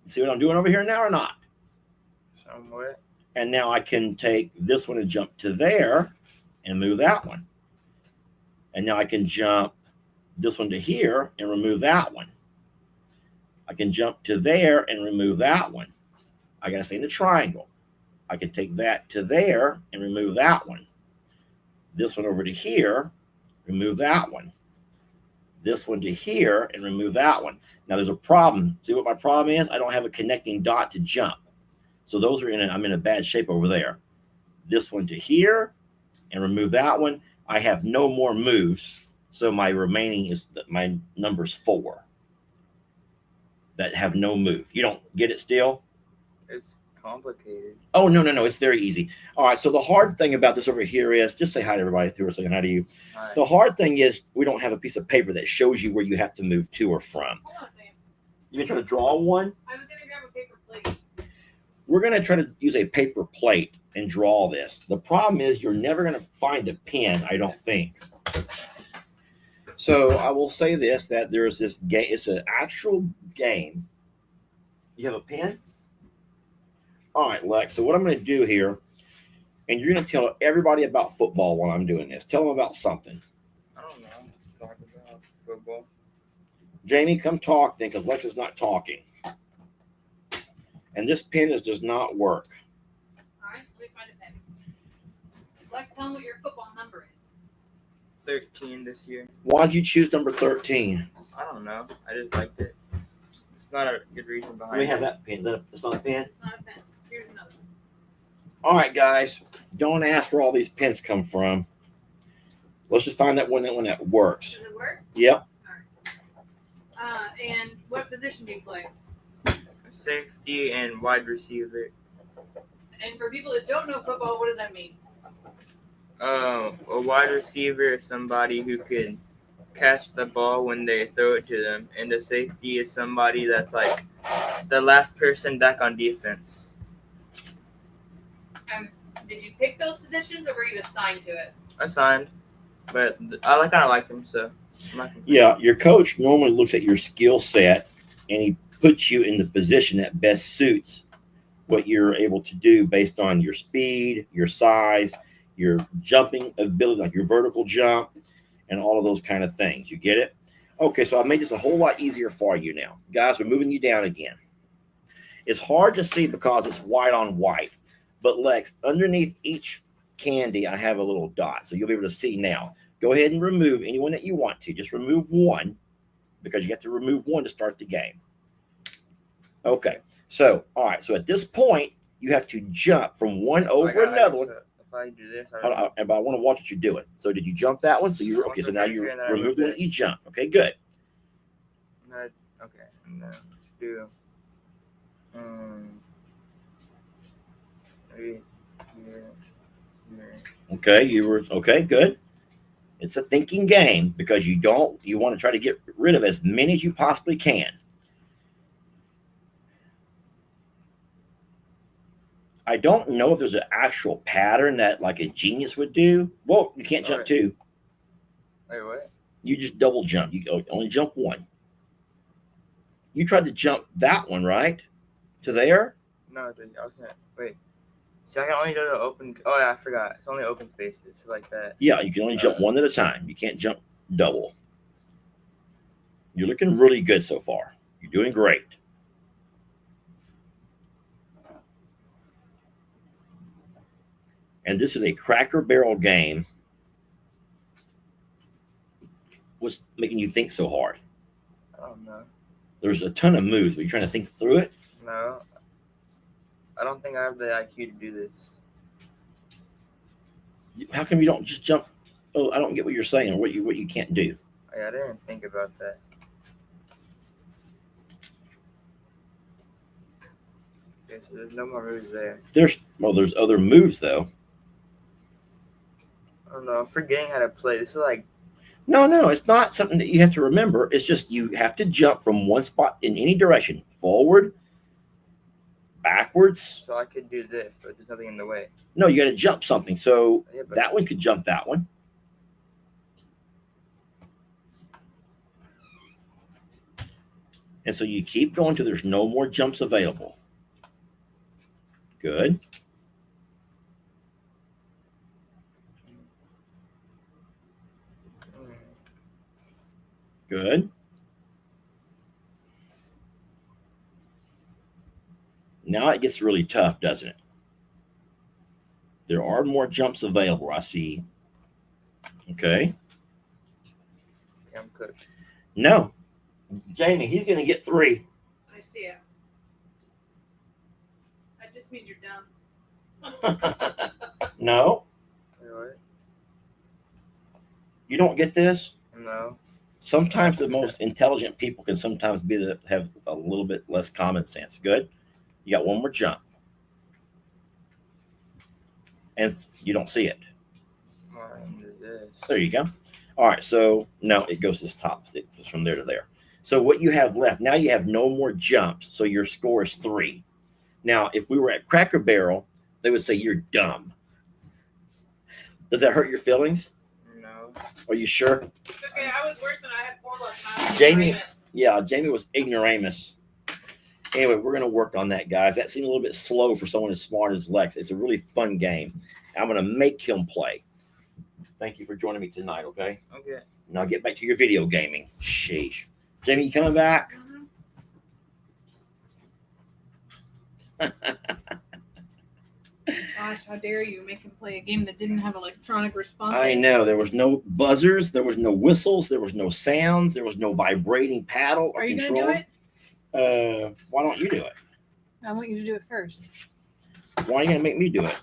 You see what I'm doing over here now or not? Somewhat. And now I can take this one and jump to there and move that one. And now I can jump this one to here and remove that one. I can jump to there and remove that one. I got to stay in the triangle. I can take that to there and remove that one. This one over to here, remove that one. This one to here and remove that one. Now there's a problem. See what my problem is? I don't have a connecting dot to jump. So those are I'm in a bad shape over there. This one to here and remove that one. I have no more moves. So my remaining is my number's 4 that have no move. You don't get it still? It's complicated. Oh, no. It's very easy. All right. So the hard thing about this over here is, just say hi to everybody who are saying hi to you. Hi. The hard thing is we don't have a piece of paper that shows you where you have to move to or from. Hold on a second. You gonna try to draw one? I was going to grab a paper plate. We're going to try to use a paper plate and draw this. The problem is you're never going to find a pen, I don't think. So I will say this, that there's this game. It's an actual game. You have a pen? All right, Lex. So what I'm going to do here, and you're going to tell everybody about football while I'm doing this. Tell them about something. I don't know. Talk about football. Jamie, come talk then, because Lex is not talking. And this pen does not work. All right, let me find a pen. Lex, tell them what your football number is. 13 this year. Why did you choose number 13? I don't know. I just liked it. It's not a good reason behind Let me it. have that pen. That's not a pen? It's not a pen. Here's another one. All right, guys. Don't ask where all these pens come from. Let's just find that one that works. Does it work? Yep. All right. And what position do you play? Safety and wide receiver. And for people that don't know football, what does that mean? A wide receiver is somebody who can catch the ball when they throw it to them, and the safety is somebody that's like the last person back on defense. Did you pick those positions, or were you assigned to it? Assigned, but I kind of like them, so. Yeah, your coach normally looks at your skill set, and he puts you in the position that best suits what you're able to do based on your speed, your size, your jumping ability, like your vertical jump, and all of those kind of things. You get it? Okay, so I made this a whole lot easier for you now. Guys, we're moving you down again. It's hard to see because it's white on white. But Lex, underneath each candy, I have a little dot. So you'll be able to see now. Go ahead and remove anyone that you want to. Just remove one because you have to remove one to start the game. Okay. So, all right. So at this point, you have to jump from one over another one. If I do this, But I want to watch what you're doing. So did you jump that one? So you're okay. So now you remove the one that you jump. Okay, good. Okay, and then let's do. Here. Okay, you were okay, good. It's a thinking game because you want to try to get rid of as many as you possibly can. I don't know if there's an actual pattern that like a genius would do. Well, you can't jump two. Wait, what? You just double jump. You only jump one. You tried to jump that one, right? To there? No, okay. Wait. So I can only do the open. Oh yeah, I forgot. It's only open spaces like that. Yeah, you can only jump one at a time. You can't jump double. You're looking really good so far. You're doing great. And this is a Cracker Barrel game. What's making you think so hard? I don't know. There's a ton of moves. Are you trying to think through it? No. I don't think I have the IQ to do this. How come you don't just jump? Oh, I don't get what you're saying. What you can't do. I didn't think about that. Okay, so there's no more moves there. There's other moves though. I don't know. I'm forgetting how to play. This is like. No, it's not something that you have to remember. It's just you have to jump from one spot in any direction, forward, backwards. So I could do this, but there's nothing in the way. No, you got to jump something. So Yeah, but that one could jump that one. And so you keep going till there's no more jumps available. Good. Good. Now it gets really tough, doesn't it? There are more jumps available, I see. Okay. I'm cooked. No. Jamie, he's going to get 3. I see it. That just means you're dumb. No. Wait, what? You don't get this? No. Sometimes the most intelligent people can sometimes have a little bit less common sense. Good. You got one more jump. And you don't see it. There you go. All right. So now it goes to this top. It's from there to there. So what you have left, now you have no more jumps. So your score is 3. Now, if we were at Cracker Barrel, they would say you're dumb. Does that hurt your feelings? No. Are you sure? Okay, I was worse than I had 4 left. Jamie, yeah, Jamie was ignoramus. Anyway, we're going to work on that, guys. That seemed a little bit slow for someone as smart as Lex. It's a really fun game. I'm going to make him play. Thank you for joining me tonight, okay? Okay. Now get back to your video gaming. Sheesh. Jamie, you coming back? Gosh, how dare you make him play a game that didn't have electronic responses? I know. There was no buzzers. There was no whistles. There was no sounds. There was no vibrating paddle or Are you control. going to do it? Why don't you do it? I want you to do it first. Why are you going to make me do it?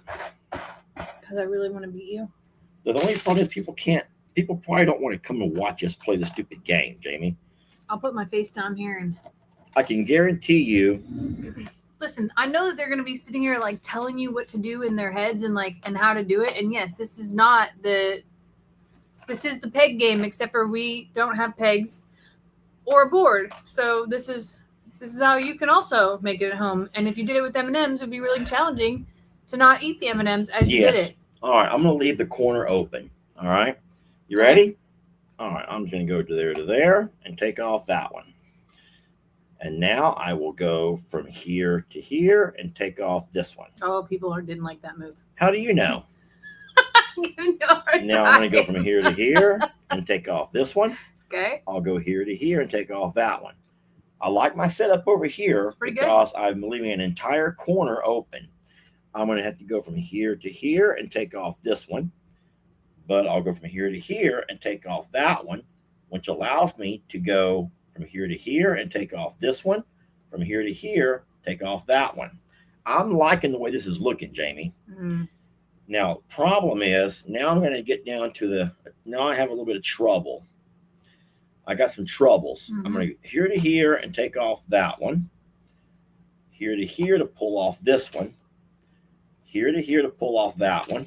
Because I really want to beat you. The only problem is people probably don't want to come and watch us play the stupid game, Jamie. I'll put my face down here and I can guarantee you. listen. I know that they're going to be sitting here like telling you what to do in their heads and how to do it. And yes, this is the peg game, except for we don't have pegs or a board. So this is how you can also make it at home. And if you did it with M&Ms, it would be really challenging to not eat the M&Ms as you did it. All right, I'm going to leave the corner open. All right, you ready? All right, I'm just going to go to there, and take off that one. And now I will go from here to here and take off this one. Oh, people didn't like that move. How do you know? You know Now I'm going to go from here to here and take off this one. Okay. I'll go here to here and take off that one. I like my setup over here because I'm leaving an entire corner open. I'm going to have to go from here to here and take off this one. But I'll go from here to here and take off that one, which allows me to go from here to here and take off this one. From here to here, take off that one. I'm liking the way this is looking, Jamie. Mm-hmm. Now, problem is, now I'm going to get down to now I have a little bit of trouble. I got some troubles. Mm-hmm. I'm going to go here to here and take off that one. Here to here to pull off this one. Here to here to pull off that one.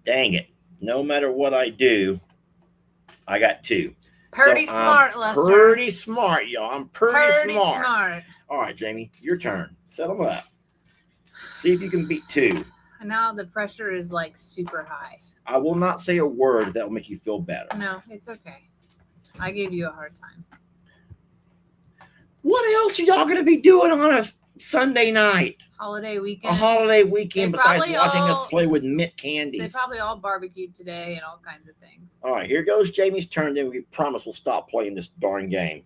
Dang it. No matter what I do, I got two. Pretty smart, Lester. Pretty smart, y'all. I'm pretty smart. smart. All right, Jamie, your turn. Set them up. See if you can beat two. And now the pressure is like super high. I will not say a word that will make you feel better. No, it's okay. I gave you a hard time. What else are y'all going to be doing on a Sunday night? Holiday weekend. A holiday weekend They besides probably watching us all- play with mint candies. They probably all barbecued today and all kinds of things. All right, here goes Jamie's turn. Then we promise we'll stop playing this darn game.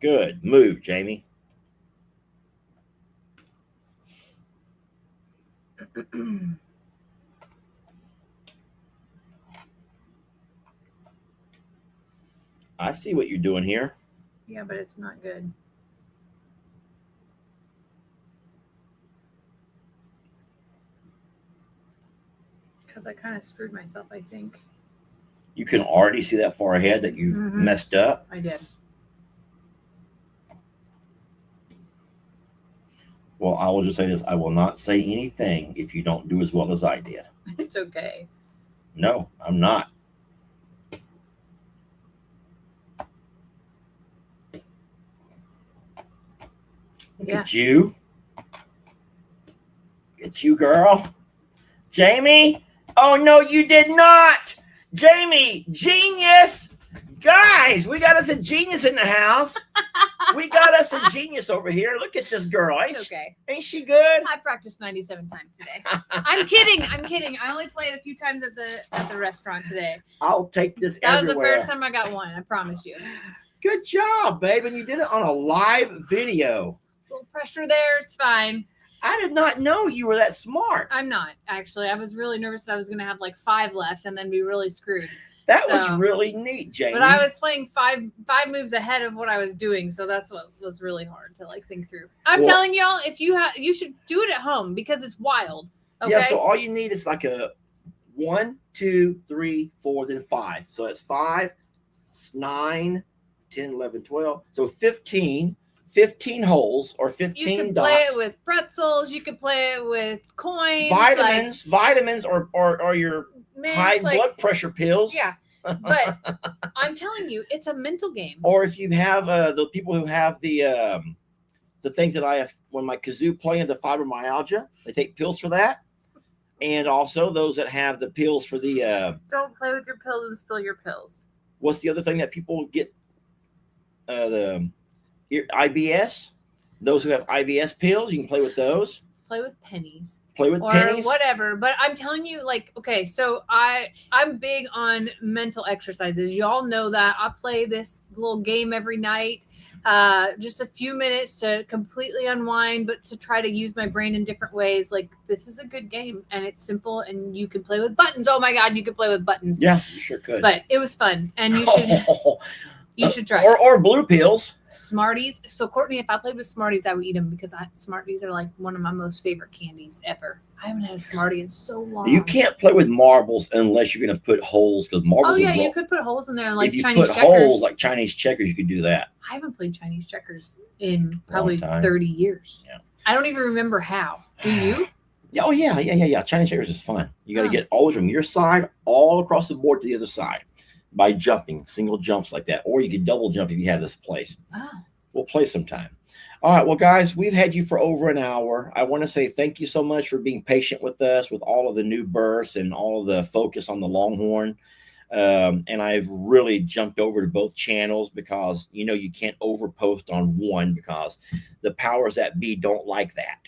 Good. Move, Jamie. I see what you're doing here. Yeah, but it's not good. Because I kind of screwed myself, I think. You can already see that far ahead that you've Mhm. messed up. I did. Well, I will just say this. I will not say anything if you don't do as well as I did. It's okay. No, I'm not. Look Yeah. at you. Look at you, girl. Jamie? Oh, no, you did not. Jamie, genius. Guys, we got us a genius in the house. We got us a genius over here. Look at this girl. It's okay. Ain't she good? I practiced 97 times today. I'm kidding. I'm kidding. I only played a few times at the restaurant today. I'll take this That everywhere. was the first time I got one. I promise you. Good job, babe. And you did it on a live video. A little pressure there. It's fine. I did not know you were that smart. I'm not, actually. I was really nervous that I was going to have like 5 left and then be really screwed. That So- was really neat, Jamie. But I was playing five moves ahead of what I was doing, so that's what was really hard to like think through. I'm Well- telling y'all, if you should do it at home because it's wild. Okay. Yeah, so all you need is like a 1, 2, 3, 4, then 5. So that's 5, 9, 10, 11, 12. So 15 holes or 15 you can dots. play it with pretzels. You can play it with coins. Vitamins or your high blood pressure pills. Yeah, but I'm telling you, it's a mental game. Or if you have the people who have the things that I have when my kazoo playing the fibromyalgia, they take pills for that. And also those that have the pills for the Don't play with your pills and spill your pills. what's the other thing that people get? The IBS. Those who have IBS pills, you can play with those. Play with pennies. Play with Or pennies. whatever. But I'm telling you, like, okay, so I'm big on mental exercises. Y'all know that. I play this little game every night. Just a few minutes to completely unwind, but to try to use my brain in different ways. Like, this is a good game and it's simple and you can play with buttons. Oh my God, you could play with buttons. Yeah, you sure could. But it was fun and you should try. or blue pills. Smarties. So Courtney, if I played with Smarties, I would eat them because Smarties are like one of my most favorite candies ever. I haven't had a Smartie in so long. You can't play with marbles unless you're going to put holes because marbles. Oh yeah, will roll. you could put holes in there like if you Chinese put checkers. holes like Chinese checkers, you could do that. I haven't played Chinese checkers in probably time. 30 years. Yeah. I don't even remember how. Do you? Oh yeah. Chinese checkers is fun. You got to get all from your side all across the board to the other side by jumping single jumps like that, or you could double jump if you have this place. Oh. We'll play sometime. All right. Well, guys, we've had you for over an hour. I want to say thank you so much for being patient with us with all of the new births and all of the focus on the Longhorn. And I've really jumped over to both channels because, you can't overpost on one because the powers that be don't like that.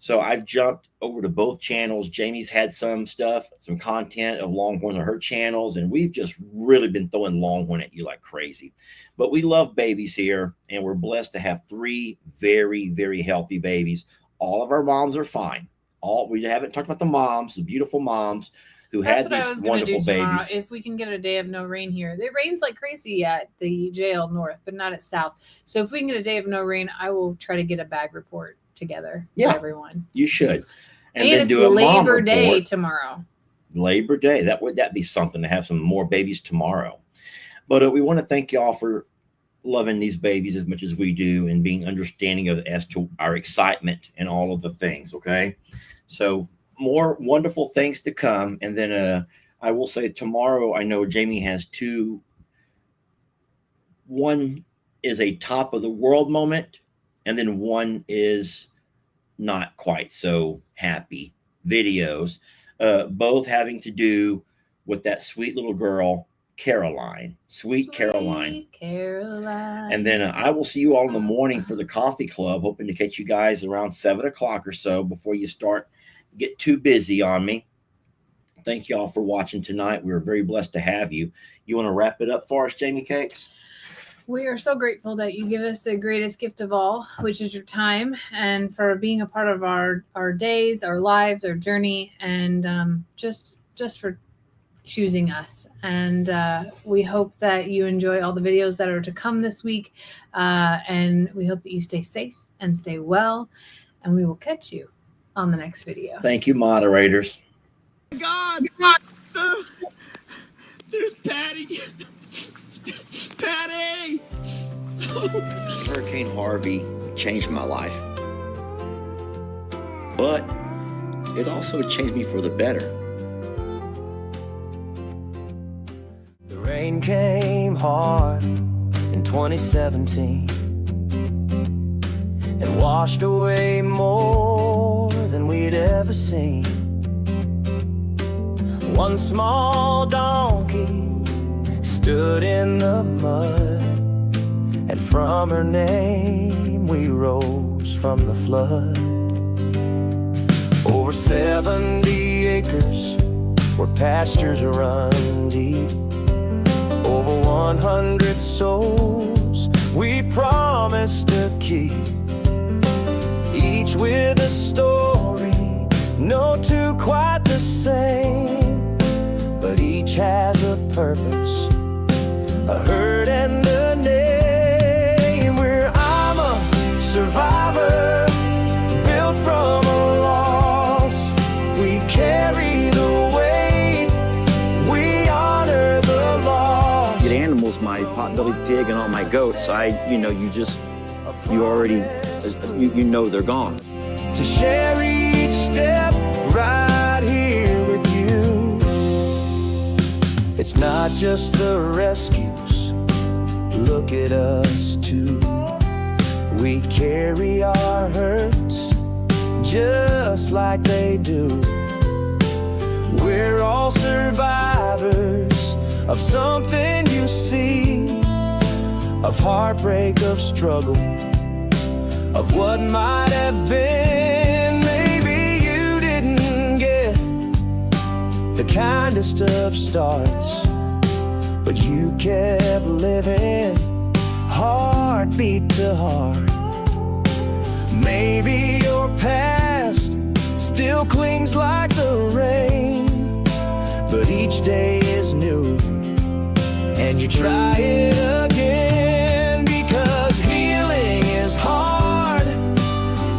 So I've jumped over to both channels. Jamie's had some content of Longhorn on her channels, and we've just really been throwing Longhorn at you like crazy. But we love babies here, and we're blessed to have 3 very, very healthy babies. All of our moms are fine. We haven't talked about the moms, the beautiful moms who had these wonderful babies. If we can get a day of no rain here. It rains like crazy at the jail north, but not at south. So if we can get a day of no rain, I will try to get a bag report together for everyone. You should. And then it's do a Labor Day tomorrow. Labor Day. That'd be something to have some more babies tomorrow. But we want to thank y'all for loving these babies as much as we do and being understanding as to our excitement and all of the things. Okay. So more wonderful things to come. And then I will say tomorrow, I know Jamie has 2. One is a top of the world moment, and then one is not quite so happy videos, both having to do with that sweet little girl, Caroline. Sweet Caroline. And then I will see you all in the morning for the coffee club, hoping to catch you guys around 7 o'clock or so before you get too busy on me. Thank you all for watching tonight. We were very blessed to have you. You want to wrap it up for us, Jamie Cakes? We are so grateful that you give us the greatest gift of all, which is your time, and for being a part of our days, our lives, our journey, and just for choosing us. And we hope that you enjoy all the videos that are to come this week, and we hope that you stay safe and stay well, and we will catch you on the next video. Thank you, moderators. God, there's Patty. Patty! Hurricane Harvey changed my life, but it also changed me for the better. The rain came hard in 2017 and washed away more than we'd ever seen. One small donkey stood in the mud, and from her name we rose from the flood. Over 70 acres where pastures run deep, over 100 souls we promised to keep, each with a story, no two quite the same, but each has a purpose, a hurt and a name. I'm a survivor, built from a loss. We carry the weight, we honor the loss. Get animals, my pot-bellied pig and all my goats, you know they're gone. To share each step right here with you. It's not just the rescues, look at us too. We carry our hurts just like they do. We're all survivors of something you see, of heartbreak, of struggle, of what might have been. Maybe you didn't get the kindest of starts, but you kept living, heartbeat to heart. Maybe your past still clings like the rain, but each day is new, and you try it again, because healing is hard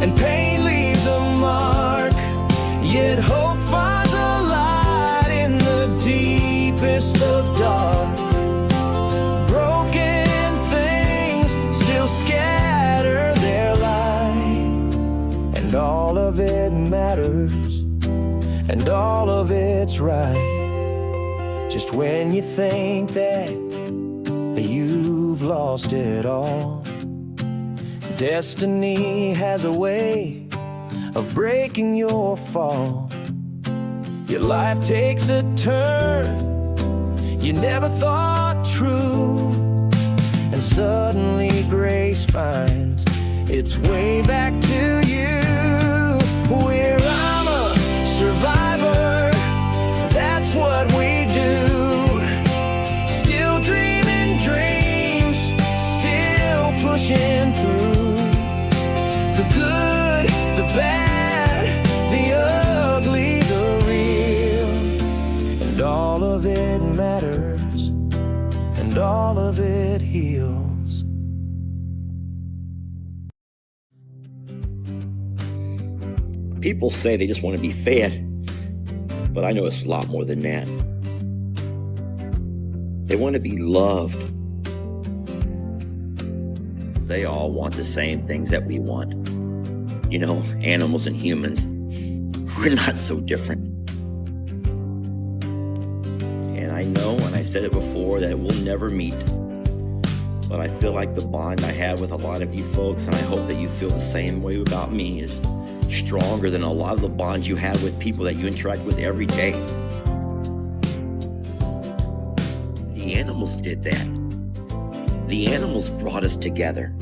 and pain leaves a mark, yet hope finds a light in the deepest of dark. Broken things still scatter their light, and all of it matters, and all of it's right. Just when you think that you've lost it all, destiny has a way of breaking your fall. Your life takes a turn you never thought true, and suddenly grace finds its way back to you. pushing through. The good, the bad, the ugly, the real. And all of it matters, and all of it heals. People say they just want to be fed, but I know it's a lot more than that. They want to be loved. They all want the same things that we want. You know, animals and humans, we're not so different. And I know, and I said it before, that we'll never meet. But I feel like the bond I have with a lot of you folks, and I hope that you feel the same way about me, is stronger than a lot of the bonds you have with people that you interact with every day. The animals did that. The animals brought us together.